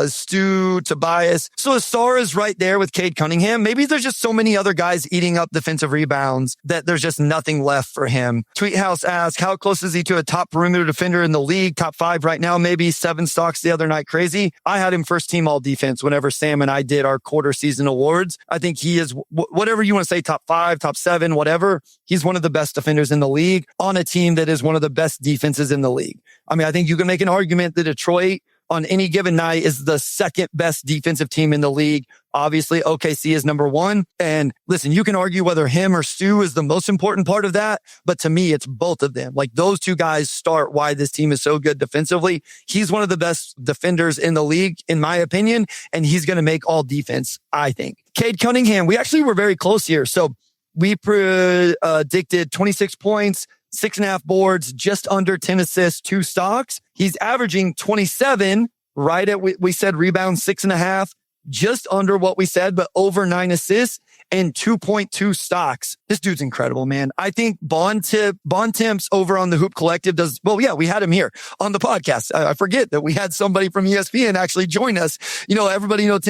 Stu, Tobias. So Asar is right there with Cade Cunningham. Maybe there's just so many other guys eating up defensive rebounds that there's just nothing left for him. Tweethouse asks, how close is he to a top perimeter defender in the league? Top 5 right now, maybe 7 stocks the other night. Crazy. I had him first team all defense whenever Sam and I did our quarter season awards. I think he is, whatever you want to say, top 5, top 7, whatever. He's one of the best defenders in the league on a team that is one of the best defenses in the league. I mean, I think you can make an argument that Detroit on any given night is the second best defensive team in the league. Obviously, OKC is number 1. And listen, you can argue whether him or Stu is the most important part of that. But to me, it's both of them. Like, those 2 guys start why this team is so good defensively. He's one of the best defenders in the league, in my opinion. And he's going to make all defense, I think. Cade Cunningham, we actually were very close here. So we predicted 26 points, 6.5 boards, just under 10 assists, 2 stocks. He's averaging 27, right at, we said rebounds 6.5, just under what we said, but over 9 assists and 2.2 stocks. This dude's incredible, man. I think Bond Temps over on the Hoop Collective does, well, yeah, we had him here on the podcast. I forget that we had somebody from ESPN actually join us. You know, everybody knows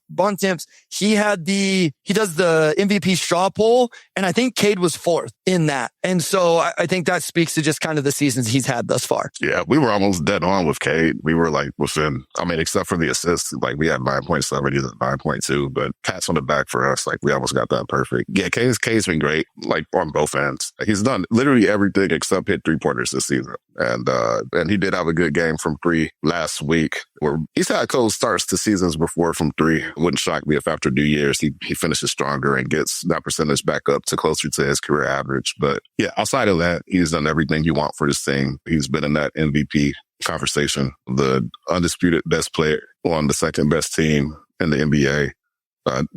Bond Temps. He does the MVP straw poll, and I think Cade was 4th in that. And so I think that speaks to just kind of the seasons he's had thus far. Yeah, we were almost dead on with Cade. We were like within, I mean, except for the assists, like we had 9.7, he's at 9.2, but pats on the back for us. Like we almost got that perfect. Yeah, Cade's been great, like on both ends. He's done literally everything except hit 3-pointers this season. And he did have a good game from 3 last week, where he's had cold starts to seasons before from 3. It wouldn't shock me if after New Year's he finishes stronger and gets that percentage back up to closer to his career average. But yeah, outside of that, he's done everything you want for this team. He's been in that MVP conversation, the undisputed best player on the second best team in the NBA.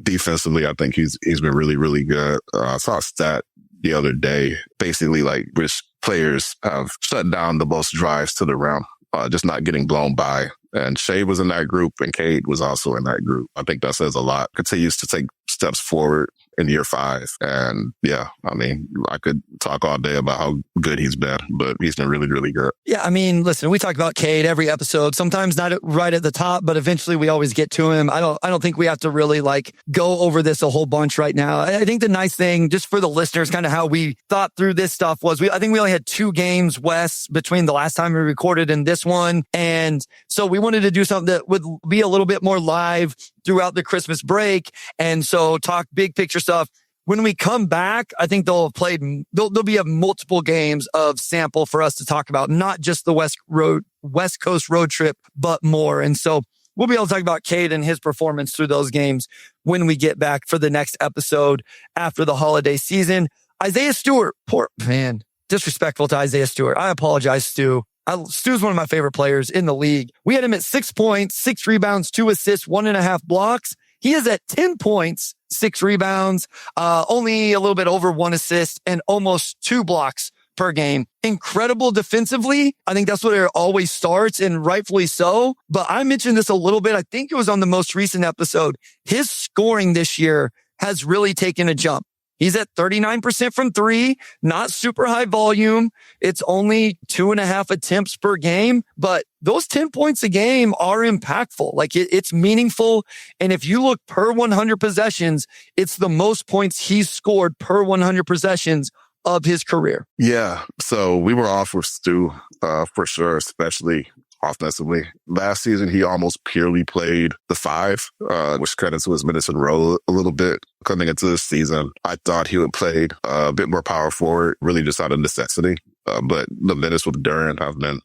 Defensively, I think he's been really, really good. I saw a stat the other day, basically like which players have shut down the most drives to the rim, just not getting blown by. And Shea was in that group, and Cade was also in that group. I think that says a lot. Continues to take steps forward in year 5. And yeah, I mean, I could talk all day about how good he's been, but he's been really, really good. Yeah, I mean, listen, we talk about Cade every episode, sometimes not right at the top, but eventually we always get to him. I don't think we have to really like go over this a whole bunch right now. I think the nice thing, just for the listeners, kind of how we thought through this stuff was I think we only had 2 games, Wes, between the last time we recorded and this one. And so we wanted to do something that would be a little bit more live throughout the Christmas break. And so talk big picture stuff. When we come back, I think there'll be multiple games of sample for us to talk about, not just the West Coast road trip, but more. And so we'll be able to talk about Cade and his performance through those games when we get back for the next episode after the holiday season. Isaiah Stewart, poor man, disrespectful to Isaiah Stewart. I apologize, Stu. Stu's one of my favorite players in the league. We had him at 6 points, 6 rebounds, 2 assists, 1.5 blocks. He is at 10 points, 6 rebounds, only a little bit over 1 assist and almost 2 blocks per game. Incredible defensively. I think that's what it always starts, and rightfully so. But I mentioned this a little bit. I think it was on the most recent episode. His scoring this year has really taken a jump. He's at 39% from 3, not super high volume. It's only 2.5 attempts per game, but those 10 points a game are impactful. Like it's meaningful. And if you look per 100 possessions, it's the most points he's scored per 100 possessions of his career. Yeah. So we were off with Stu, for sure, especially offensively. Last season, he almost purely played the 5, which credits to his minutes and role a little bit. Coming into this season, I thought he would play a bit more power forward, really just out of necessity. But the minutes with Duren have been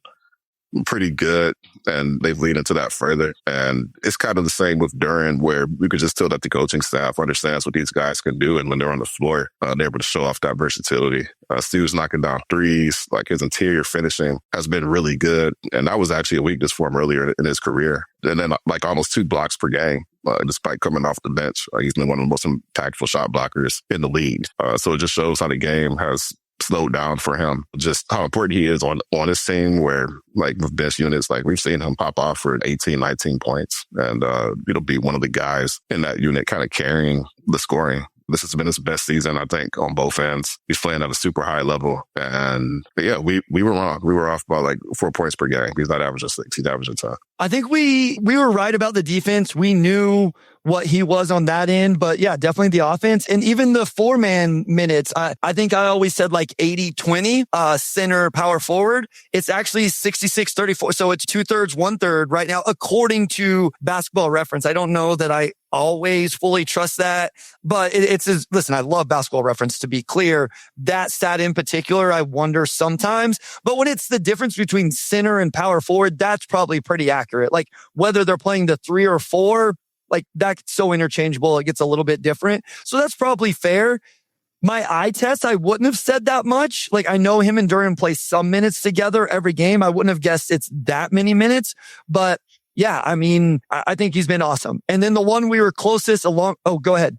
pretty good, and they've leaned into that further. And it's kind of the same with Duren, where we could just tell that the coaching staff understands what these guys can do, and when they're on the floor, they're able to show off that versatility. Stu's knocking down threes, like his interior finishing has been really good, and that was actually a weakness for him earlier in his career. And then like almost 2 blocks per game, despite coming off the bench. He's been one of the most impactful shot blockers in the league. So it just shows how the game has slowed down for him, just how important he is on his team, where like with bench units, like we've seen him pop off for 18, 19 points, and it'll be one of the guys in that unit kind of carrying the scoring. This has been his best season, I think, on both ends. He's playing at a super high level. And yeah, we were wrong. We were off by like 4 points per game. He's not averaging 6. He's averaging 10. I think we were right about the defense. We knew what he was on that end, but yeah, definitely the offense. And even the 4-man minutes, I think I always said like 80-20, center, power forward. It's actually 66-34. So it's 2/3, 1/3 right now, according to Basketball Reference. I don't know that I always fully trust that, but listen, I love Basketball Reference, to be clear. That stat in particular, I wonder sometimes, but when it's the difference between center and power forward, that's probably pretty accurate. Like whether they're playing the 3 or 4, like that's so interchangeable. It gets a little bit different. So that's probably fair. My eye test, I wouldn't have said that much. Like I know him and Duren play some minutes together every game. I wouldn't have guessed it's that many minutes, but yeah, I mean, I think he's been awesome. And then the one we were closest along. Oh, go ahead.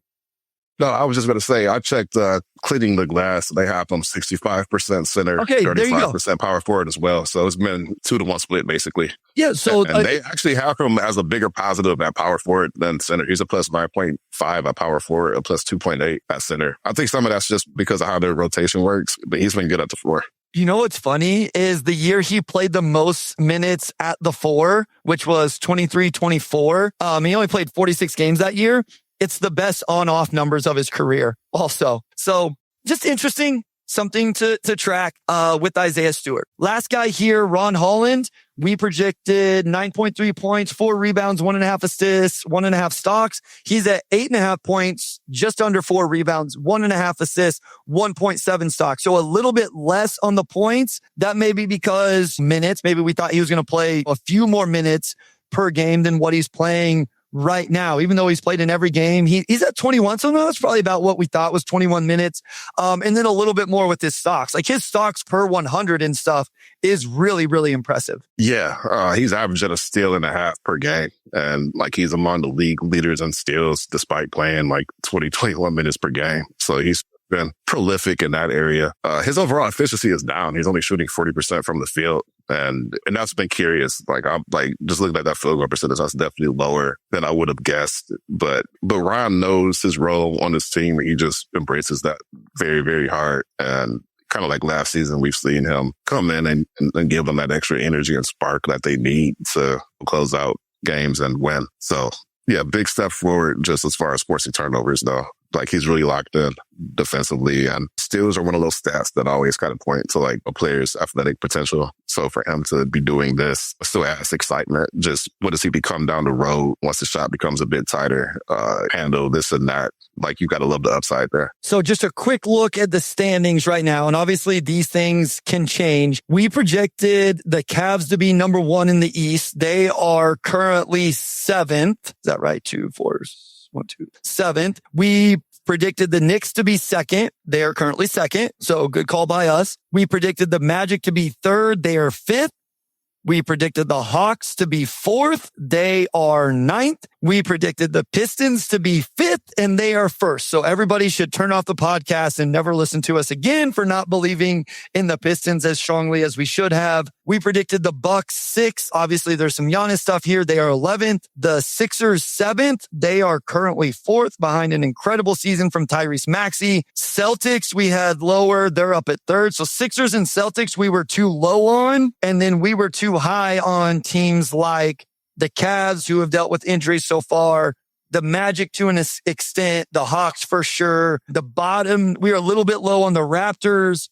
No, I was just going to say, I checked Cleaning the Glass. They have them 65% center, okay, 35% power forward as well. So it's been 2-to-1 split, basically. Yeah, so... And they actually have him as a bigger positive at power forward than center. He's a plus 9.5 at power forward, a plus 2.8 at center. I think some of that's just because of how their rotation works, but he's been good at the 4. You know what's funny is the year he played the most minutes at the 4, which was 23-24. He only played 46 games that year. It's the best on-off numbers of his career also. So just interesting, something to track with Isaiah Stewart. Last guy here, Ron Holland. We projected 9.3 points, 4 rebounds, 1.5 assists, 1.5 stocks. He's at 8.5 points, just under 4 rebounds, 1.5 assists, 1.7 stocks. So a little bit less on the points. That may be because minutes. Maybe we thought he was going to play a few more minutes per game than what he's playing right now, even though he's played in every game. He's at 21. So no, that's probably about what we thought was 21 minutes. And then a little bit more with his stocks. Like his stocks per 100 and stuff is really, really impressive. Yeah. He's averaging a steal and a half per game. And like he's among the league leaders in steals despite playing like 20, 21 minutes per game. So he's been prolific in that area. His overall efficiency is down. He's only shooting 40% from the field. And that's been curious. I'm just looking at that field goal percentage, that's definitely lower than I would have guessed. But Ryan knows his role on this team. He just embraces that very, very hard. And kind of like last season, we've seen him come in and give them that extra energy and spark that they need to close out games and win. So yeah, big step forward just as far as forcing turnovers though. He's really locked in defensively, and steals are one of those stats that always kind of point to a player's athletic potential. So for him to be doing this still adds excitement. Just what does he become down the road once the shot becomes a bit tighter, handle this and that. You got to love the upside there. So just a quick look at the standings right now. And obviously these things can change. We projected the Cavs to be number 1 in the East. They are currently 7th. Is that right? 2, 4, 1, 2, 7th. We predicted the Knicks to be 2nd. They are currently 2nd. So good call by us. We predicted the Magic to be 3rd. They are 5th. We predicted the Hawks to be 4th. They are 9th. We predicted the Pistons to be 5th, and they are 1st. So everybody should turn off the podcast and never listen to us again for not believing in the Pistons as strongly as we should have. We predicted the Bucks 6th. Obviously, there's some Giannis stuff here. They are 11th. The Sixers 7th. They are currently 4th behind an incredible season from Tyrese Maxey. Celtics, we had lower. They're up at 3rd. So Sixers and Celtics, we were too low on, and then we were too high on teams like the Cavs, who have dealt with injuries so far, the Magic to an extent, the Hawks for sure. The bottom, we are a little bit low on the Raptors.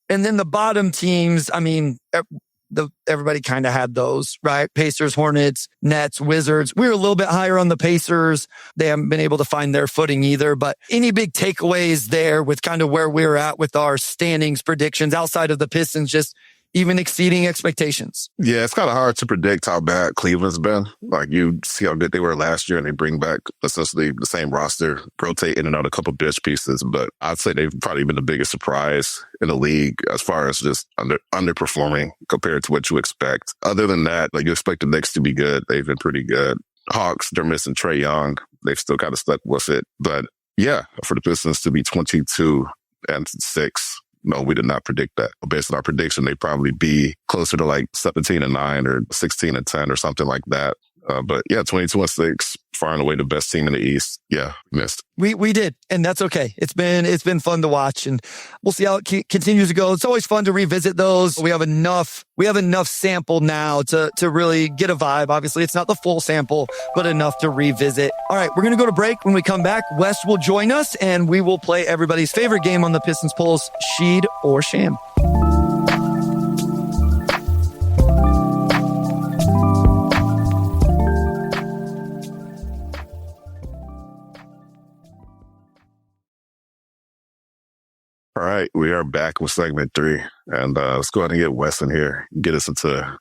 And then the bottom teams, everybody kind of had those, right? Pacers, Hornets, Nets, Wizards. We were a little bit higher on the Pacers. They haven't been able to find their footing either. But any big takeaways there with kind of where we're at with our standings predictions outside of the Pistons, just even exceeding expectations? Yeah, it's kind of hard to predict how bad Cleveland's been. You see how good they were last year, and they bring back essentially the same roster, rotate in and out a couple bench pieces. But I'd say they've probably been the biggest surprise in the league as far as just underperforming compared to what you expect. Other than that, you expect the Knicks to be good. They've been pretty good. Hawks, they're missing Trae Young. They've still kind of stuck with it. But yeah, for the Pistons to be 22-6, no, we did not predict that. Based on our prediction, they'd probably be closer to 17-9 or 16-10 or something like that. But yeah, 22-6, far and away the best team in the East. Yeah, missed. We did, and that's okay. It's been fun to watch, and we'll see how it continues to go. It's always fun to revisit those. We have enough sample now to really get a vibe. Obviously, it's not the full sample, but enough to revisit. All right, we're going to go to break. When we come back, Wes will join us, and we will play everybody's favorite game on the Pistons Pulse, Sheed or Sham. All right, we are back with segment 3, and let's go ahead and get Wes in here, get us into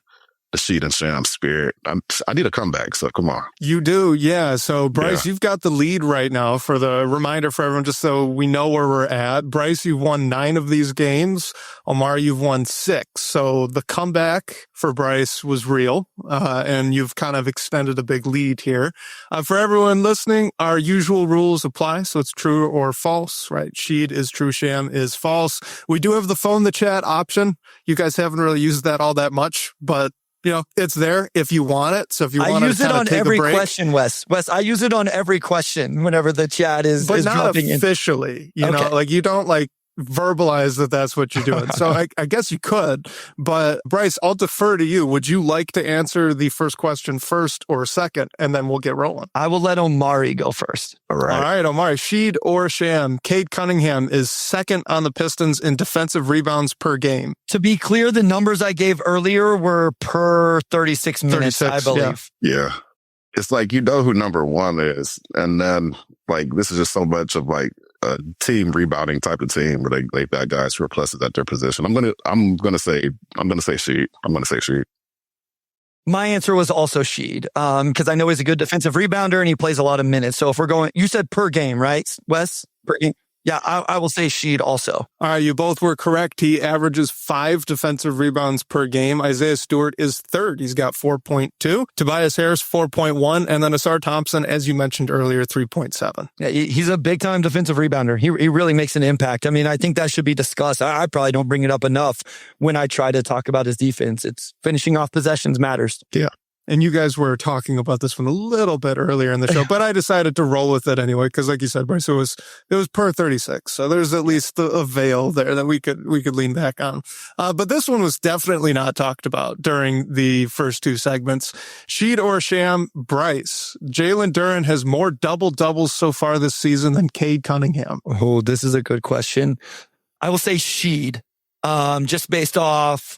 the Sheed and Sham spirit. I need a comeback, so come on. You do, yeah. So, Bryce, You've got the lead right now. For the reminder for everyone, just so we know where we're at. Bryce, you've won 9 of these games. Omari, you've won 6. So the comeback for Bryce was real, and you've kind of extended a big lead here. For everyone listening, our usual rules apply, so it's true or false, right? Sheed is true, Sham is false. We do have the phone the chat option. You guys haven't really used that all that much, but it's there if you want it. So if you want to use it on every question, Wes, I use it on every question whenever the chat is dropping in. But not officially, you know, you don't verbalize that that's what you're doing. So I guess you could, but Bryce, I'll defer to you. Would you like to answer the first question first or second, and then we'll get rolling? I will let Omari go first. All right, Omari. Sheed or Sham? Cade Cunningham is second on the Pistons in defensive rebounds per game. To be clear, the numbers I gave earlier were per 36 minutes, I believe. Yeah. It's you know who number 1 is, and then this is just so much of a team rebounding type of team where they've got guys who are pluses at their position. I'm gonna say Sheed. My answer was also Sheed, because I know he's a good defensive rebounder and he plays a lot of minutes. So if we're going, you said per game, right, Wes? Per game. Yeah, I will say Sheed also. All right, you both were correct. He averages 5 defensive rebounds per game. Isaiah Stewart is third. He's got 4.2. Tobias Harris, 4.1. And then Asar Thompson, as you mentioned earlier, 3.7. Yeah, he's a big-time defensive rebounder. He really makes an impact. I mean, I think that should be discussed. I probably don't bring it up enough when I try to talk about his defense. It's finishing off possessions matters. Yeah. And you guys were talking about this one a little bit earlier in the show, but I decided to roll with it anyway because, like you said, Bryce, it was per 36, so there's at least a veil there that we could lean back on. But this one was definitely not talked about during the first 2 segments. Sheed or Sham, Bryce. Jalen Duren has more double doubles so far this season than Cade Cunningham. Oh, this is a good question. I will say Sheed. Just based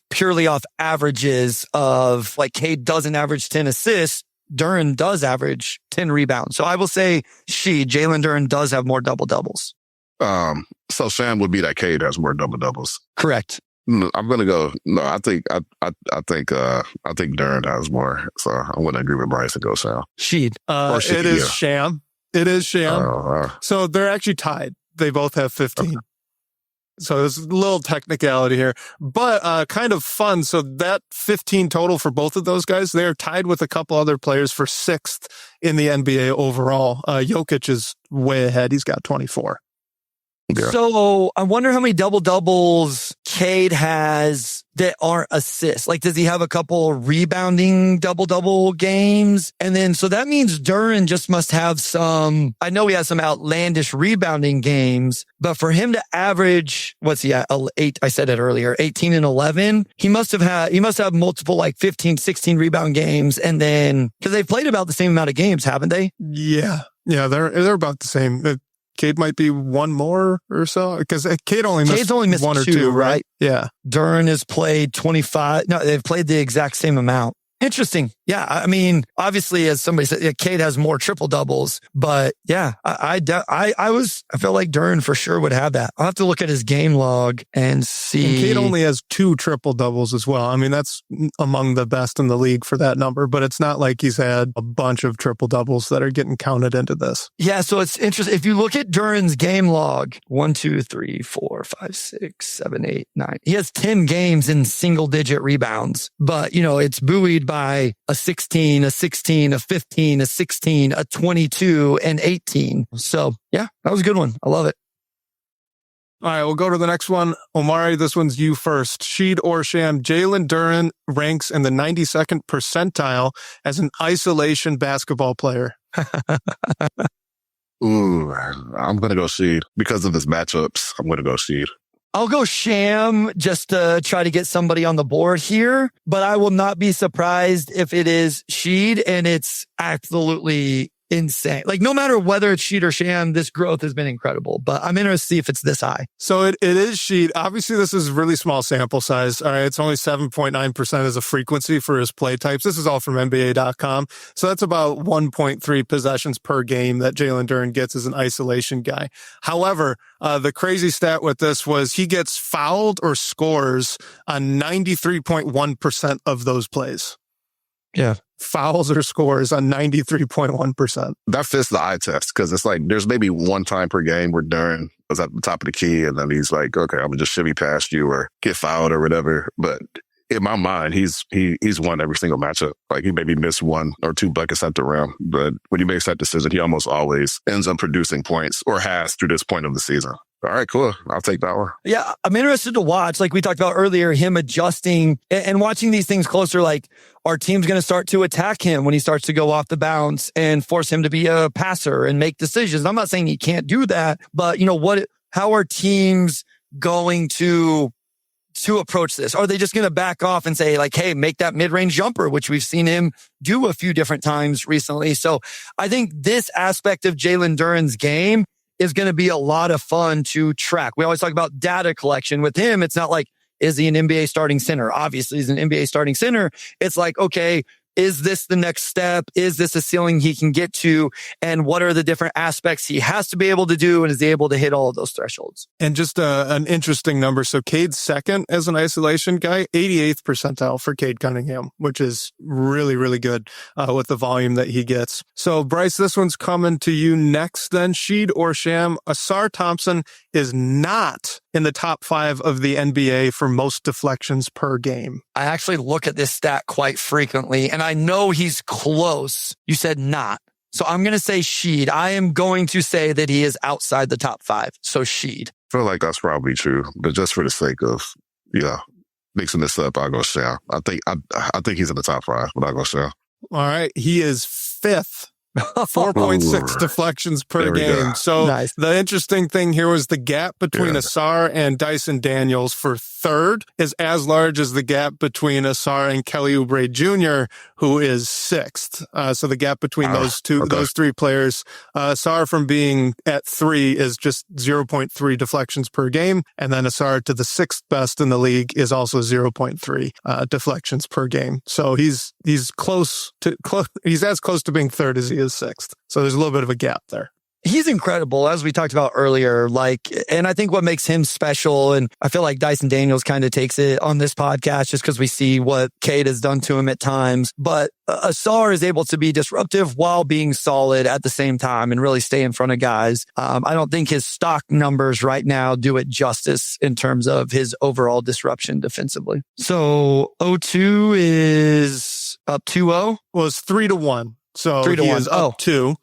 purely off averages of like Cade doesn't average 10 assists. Duren does average 10 rebounds. So I will say Jalen Duren does have more double doubles. So Sham would be that Cade has more double doubles. Correct. I'm gonna go. No, I think Duren has more. So I'm gonna agree with Bryce and go Sham. Sheed. It is Sham. It is Sham. So they're actually tied. They both have 15. Okay. So there's a little technicality here, but kind of fun. So that 15 total for both of those guys, they're tied with a couple other players for 6th in the NBA overall. Jokic is way ahead. He's got 24. Yeah. So I wonder how many double doubles Cade has that aren't assists. Like, does he have a couple rebounding double double games? And then, so that means Duren just must have some, I know he has some outlandish rebounding games, but for him to average, what's he at? 8, I said it earlier, 18 and 11. He must have multiple like 15, 16 rebound games. And then, cause they've played about the same amount of games, haven't they? Yeah. Yeah. They're about the same. Cade might be one more or so because Cade's only missed 1 or 2, right? Yeah. Duren has played 25. No, they've played the exact same amount. Interesting. Yeah. I mean, obviously, as somebody said, Cade has more triple doubles, but yeah, I felt like Duren for sure would have that. I'll have to look at his game log and see. And Cade only has 2 triple doubles as well. I mean, that's among the best in the league for that number, but it's not like he's had a bunch of triple doubles that are getting counted into this. Yeah. So it's interesting. If you look at Duren's game log, 1, 2, 3, 4, 5, 6, 7, 8, 9, he has 10 games in single digit rebounds, but it's buoyed by a 16, a 16, a 15, a 16, a 22, and 18. So yeah, that was a good one. I love it. All right, we'll go to the next one. Omari, this one's you first. Sheed or Sham, Jalen Duren ranks in the 92nd percentile as an isolation basketball player. Ooh, I'm going to go Sheed. Because of his matchups, I'm going to go Sheed. I'll go Sham just to try to get somebody on the board here, but I will not be surprised if it is Sheed and it's absolutely insane. Like, no matter whether it's Sheed or Sham, this growth has been incredible, but I'm interested to see if it's this high. So it is Sheed. Obviously, this is really small sample size. All right. It's only 7.9% as a frequency for his play types. This is all from NBA.com. So that's about 1.3 possessions per game that Jalen Duren gets as an isolation guy. However, the crazy stat with this was he gets fouled or scores on 93.1% of those plays. Yeah. Fouls or scores on 93.1%. That fits the eye test because it's like there's maybe one time per game where Duren was at the top of the key and then he's like, okay, I'm gonna just shimmy past you or get fouled or whatever. But in my mind, he's won every single matchup. Like, he maybe missed 1 or 2 buckets at the rim, but when he makes that decision, he almost always ends up producing points or has through this point of the season. All right, cool. I'll take that one. Yeah, I'm interested to watch, like we talked about earlier, him adjusting and watching these things closer. Like, our team's going to start to attack him when he starts to go off the bounce and force him to be a passer and make decisions. I'm not saying he can't do that, but how are teams going to approach this? Are they just going to back off and say like, hey, make that mid-range jumper, which we've seen him do a few different times recently. So I think this aspect of Jalen Duren's game is going to be a lot of fun to track. We always talk about data collection. With him, it's not like, is he an NBA starting center? Obviously, he's an NBA starting center. It's like, okay, is this the next step? Is this a ceiling he can get to? And what are the different aspects he has to be able to do? And is he able to hit all of those thresholds? And just an interesting number. So Cade's second as an isolation guy, 88th percentile for Cade Cunningham, which is really, really good with the volume that he gets. So Bryce, this one's coming to you next then. Sheed or Sham, Asar Thompson is not in the top 5 of the NBA for most deflections per game. I actually look at this stat quite frequently, and I know he's close. You said not. So I'm going to say Sheed. I am going to say that he is outside the top 5. So Sheed. I feel like that's probably true, but just for the sake of, mixing this up, I'll go Sham. I think he's in the top 5, but I'll go Sham. All right. He is 5th. 4.6 deflections per game. So nice. The interesting thing here was the gap between Asar and Dyson Daniels for third is as large as the gap between Asar and Kelly Oubre Jr., who is 6th. So the gap between those three players, Asar from being at 3 is just 0.3 deflections per game. And then Asar to the 6th best in the league is also 0.3 deflections per game. So he's as close to being third as he is 6th. So there's a little bit of a gap there. He's incredible, as we talked about earlier. And I think what makes him special, and I feel like Dyson Daniels kind of takes it on this podcast just because we see what Cade has done to him at times. But Asar is able to be disruptive while being solid at the same time and really stay in front of guys. I don't think his stock numbers right now do it justice in terms of his overall disruption defensively. So 0-2 is up 2-0? Well, it's 3-1. So 3-1 is up 2.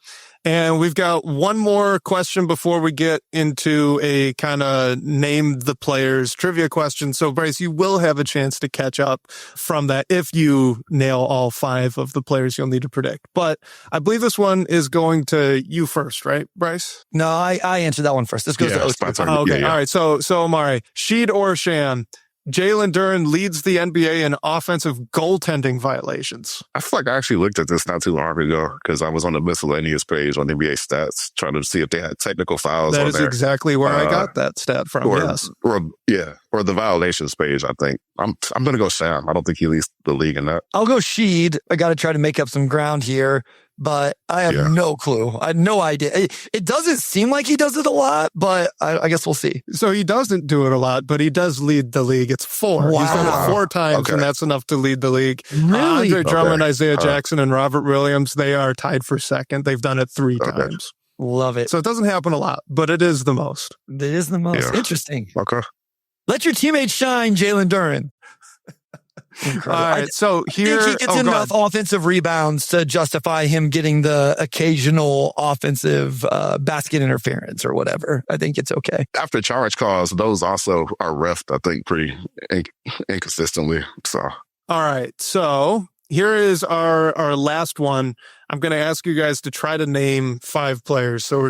And we've got one more question before we get into a kind of name the players trivia question. So Bryce, you will have a chance to catch up from that if you nail all 5 of the players you'll need to predict. But I believe this one is going to you first, right, Bryce? No, I answered that one first. This goes to O2. Okay. All right. So Omari, Sheed or Sham, Jalen Duren leads the NBA in offensive goaltending violations. I feel like I actually looked at this not too long ago because I was on the miscellaneous page on NBA stats trying to see if they had technical fouls on there. That is exactly where I got that stat from, yes. Or the violations page, I think. I'm going to go Sham. I don't think he leads the league in that. I'll go Sheed. I got to try to make up some ground here, but I have no clue. I have no idea. It doesn't seem like he does it a lot, but I guess we'll see. So he doesn't do it a lot, but he does lead the league. It's 4. Wow. He's done it 4 times, and that's enough to lead the league. Really? Andre Drummond, Isaiah Jackson, and Robert Williams, they are tied for second. They've done it 3 times. Love it. So it doesn't happen a lot, but it is the most. It is the most. Yeah. Interesting. Okay. Let your teammates shine, Jalen Duren. All right, so here... I think he gets enough offensive rebounds to justify him getting the occasional offensive basket interference or whatever. I think it's okay. After charge calls, those also are refed, I think, pretty inconsistently. So, all right, so here is our last one. I'm going to ask you guys to try to name 5 players. So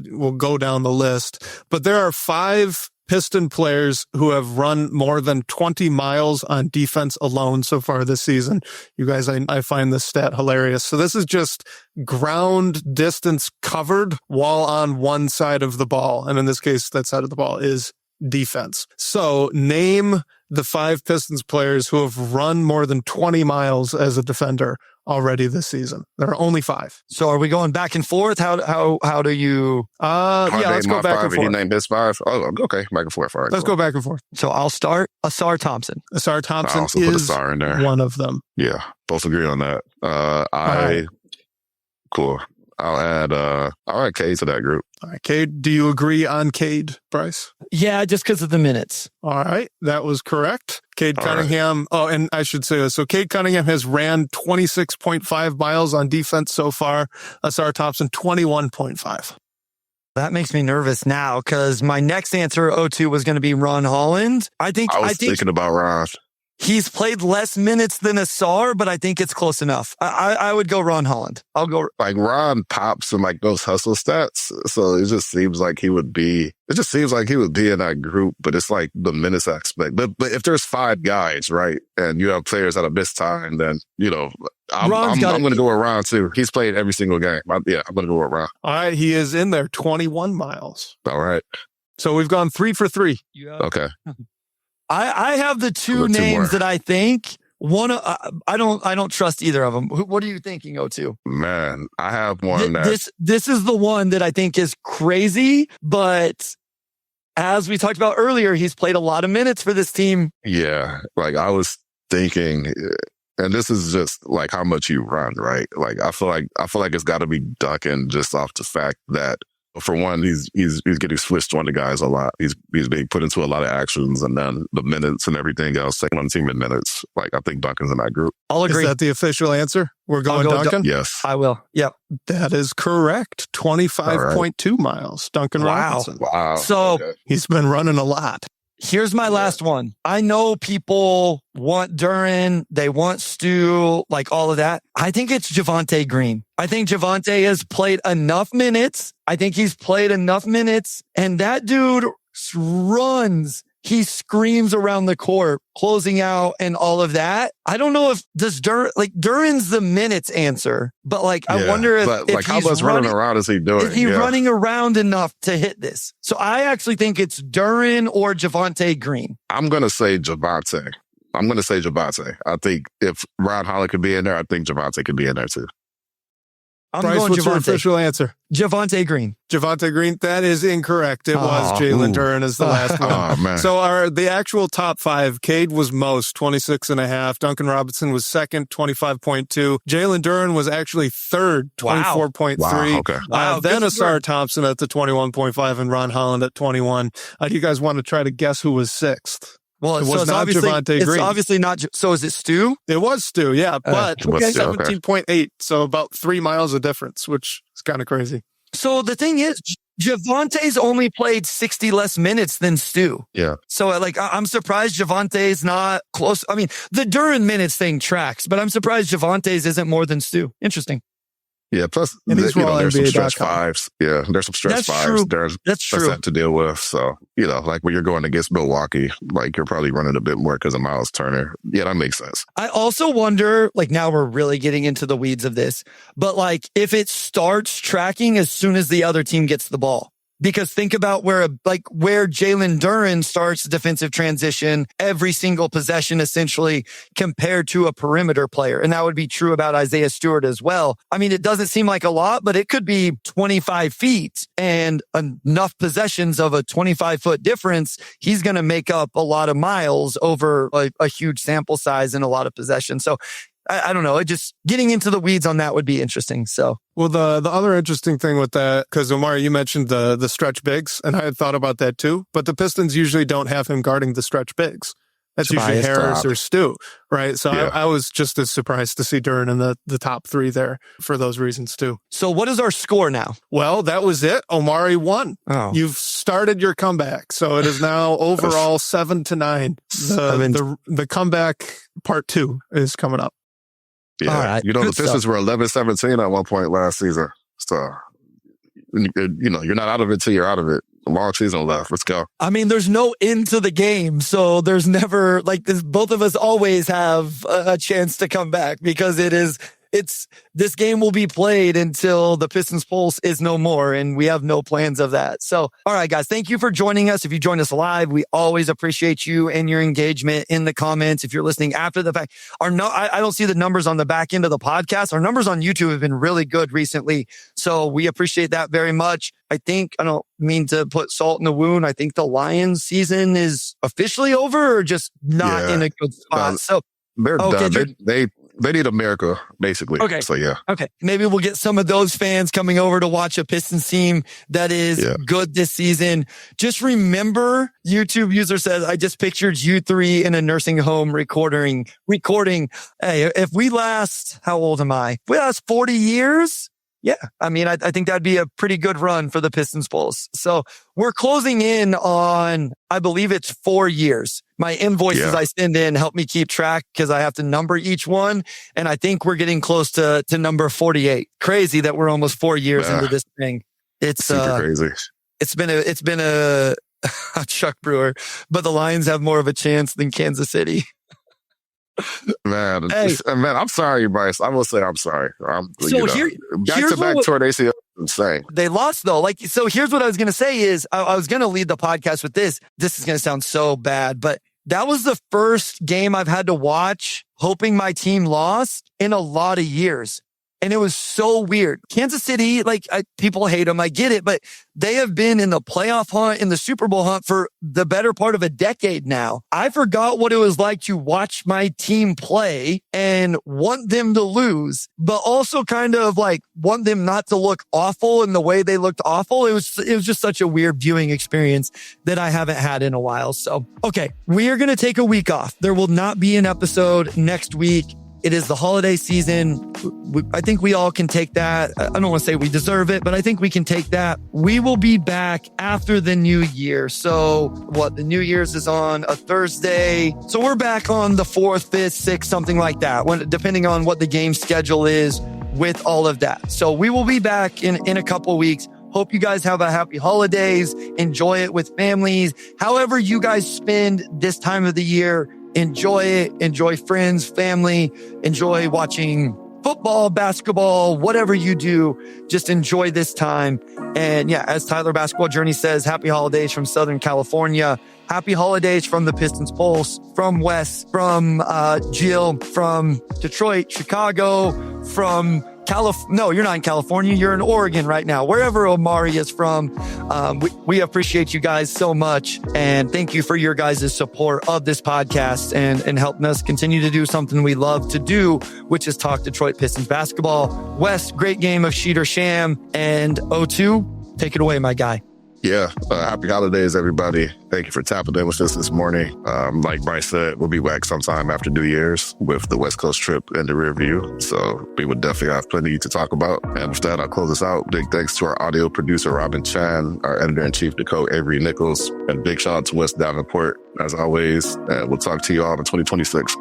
we'll go down the list. But there are 5 Piston players who have run more than 20 miles on defense alone so far this season. You guys, I find this stat hilarious. So this is just ground distance covered while on one side of the ball. And in this case, that side of the ball is defense. So name the 5 Pistons players who have run more than 20 miles as a defender already this season. There are only 5. So are we going back and forth? How do you? Let's go back and forth. He named his 5. Oh, okay, back and forth. All right, let's go back and forth. So I'll start. Asar Thompson. Asar Thompson is in there. One of them. Yeah, both agree on that. Cool. I'll add Cade to that group. All right, Cade. Do you agree on Cade, Bryce? Yeah, just because of the minutes. All right, that was correct. Cade Cunningham. Right. Oh, and I should say this. So Cade Cunningham has ran 26.5 miles on defense so far. Asar Thompson, 21.5. That makes me nervous now because my next answer, 0-2, was going to be Ron Holland. I think thinking about Ron. He's played less minutes than Asar, but I think it's close enough. I would go Ron Holland. I'll go. Like Ron pops and like those hustle stats. So it just seems like he would be in that group, but it's like the minutes aspect. But if there's 5 guys, right, and you have players that have missed time, then, I'm going to go with Ron too. He's played every single game. I'm going to go with Ron. All right. He is in there, 21 miles. All right. So we've gone 3 for 3. Okay. I have the 2 names that I think I don't trust either of them. What are you thinking, O2? Man, I have one This is the one that I think is crazy, but as we talked about earlier, he's played a lot of minutes for this team. Yeah. Like I was thinking, and this is just like how much you run, right? Like I feel like it's got to be Duncan just off the fact that, for one, he's getting switched on the guys a lot. He's being put into a lot of actions, and then the minutes and everything else, second on the team in minutes. Like I think Duncan's in that group. I'll agree. Is that the official answer? We're going Duncan? Yes. I will. Yep. That is correct. 25.2 miles. Duncan Robinson. Wow. So he's been running a lot. Here's my last one. I know people want Duren, they want Stu, like all of that. I think it's Javonte Green. I think Javonte has played enough minutes. And that dude runs. He screams around the court, closing out and all of that. I don't know if Duren's the minutes answer, but I wonder if how much running around is he doing? Is he running around enough to hit this? So I actually think it's Duren or Javonte Green. I'm going to say Javonte. I think if Ron Holland could be in there, I think Javonte could be in there too. Bryce, what's your official answer? Javonte Green. Javonte Green. That is incorrect. It was Jalen Duren as the last one. Oh, man. So the actual top five, Cade was most, 26.5. Duncan Robinson was second, 25.2. Jalen Duren was actually third, 24.3. Wow. Okay. Then Asar Thompson at the 21.5 and Ron Holland at 21. Do you guys want to try to guess who was sixth? Well, it was not Javonte Green. It's obviously not. So is it Stu? It was Stu, yeah. But 17.8. Okay. So about 3 miles of difference, which is kind of crazy. So the thing is, Javonte's only played 60 less minutes than Stu. Yeah. So I'm surprised Javonte's not close. I mean, the Duren minutes thing tracks, but I'm surprised Javonte's isn't more than Stu. Interesting. Yeah, plus there's some stretch fives. Yeah, there's some stretch fives. True. That's true. To deal with. So, when you're going against Milwaukee, you're probably running a bit more because of Miles Turner. Yeah, that makes sense. I also wonder, now we're really getting into the weeds of this, but if it starts tracking as soon as the other team gets the ball. Because think about where Jalen Duren starts defensive transition every single possession, essentially, compared to a perimeter player. And that would be true about Isaiah Stewart as well. I mean, it doesn't seem like a lot, but it could be 25 feet and enough possessions of a 25-foot difference. He's going to make up a lot of miles over a huge sample size and a lot of possessions. So I don't know. Just getting into the weeds on that would be interesting. So, well, the other interesting thing with that, because Omari, you mentioned the stretch bigs, and I had thought about that too. But the Pistons usually don't have him guarding the stretch bigs. That's usually Harris or Stu, right? So yeah. I was just as surprised to see Duren in the top three there for those reasons too. So what is our score now? Well, that was it. Omari won. Oh. You've started your comeback. So it is now overall 7-9. The comeback part 2 is coming up. Yeah, right. The Pistons were 11-17 at one point last season. So, you're not out of it till you're out of it. A long season left. Let's go. I mean, there's no end to the game. So there's never this. Both of us always have a chance to come back because this game will be played until the Pistons Pulse is no more, and we have no plans of that. So, all right, guys, thank you for joining us. If you joined us live, we always appreciate you and your engagement in the comments. If you're listening after the fact, I don't see the numbers on the back end of the podcast. Our numbers on YouTube have been really good recently, so we appreciate that very much. I don't mean to put salt in the wound. I think the Lions season is officially over or just not in a good spot. So they're done. They need a miracle, basically. Okay. So, yeah. Okay. Maybe we'll get some of those fans coming over to watch a Pistons team that is good this season. Just remember, YouTube user says, I just pictured you three in a nursing home recording. Hey, if we last, how old am I? If we last 40 years? Yeah. I mean, I think that'd be a pretty good run for the Pistons Pulse. So we're closing in on, I believe it's 4 years. My invoices I send in help me keep track because I have to number each one. And I think we're getting close to number 48. Crazy that we're almost 4 years into this thing. It's super crazy. It's been a Chuck Brewer, but the Lions have more of a chance than Kansas City. Man, I'm sorry, Bryce. I will say I'm sorry. Back-to-back torn ACL is insane. They lost though. So here's what I was going to say is I was going to lead the podcast with this. This is going to sound so bad, but that was the first game I've had to watch hoping my team lost in a lot of years. And it was so weird. Kansas City, people hate them. I get it, but they have been in the playoff hunt, in the Super Bowl hunt for the better part of a decade now. I forgot what it was like to watch my team play and want them to lose, but also kind of want them not to look awful in the way they looked awful. It was just such a weird viewing experience that I haven't had in a while. So, okay, we are going to take a week off. There will not be an episode next week. It is the holiday season. I think we all can take that. I don't want to say we deserve it, but I think we can take that. We will be back after the new year. So the New Year's is on a Thursday. So we're back on the 4th, 5th, 6th, something like that, depending on what the game schedule is with all of that. So we will be back in a couple weeks. Hope you guys have a happy holidays. Enjoy it with families. However you guys spend this time of the year, enjoy it. Enjoy friends, family. Enjoy watching football, basketball, whatever you do. Just enjoy this time. And yeah, as Tyler Basketball Journey says, happy holidays from Southern California. Happy holidays from the Pistons Pulse, from Wes, from Jill, from Detroit, Chicago, from No, you're not in California. You're in Oregon right now. Wherever Omari is from, we appreciate you guys so much. And thank you for your guys' support of this podcast and helping us continue to do something we love to do, which is talk Detroit Pistons basketball. Wes, great game of Sheet or Sham. And O2, take it away, my guy. Yeah. Happy holidays, everybody. Thank you for tapping in with us this morning. Like Bryce said, we'll be back sometime after New Year's with the West Coast trip in the rear view. So we would definitely have plenty to talk about. And with that, I'll close us out. Big thanks to our audio producer, Robin Chan, our editor-in-chief, Nicole Avery Nichols, and big shout out to West Davenport, as always. And we'll talk to you all in 2026.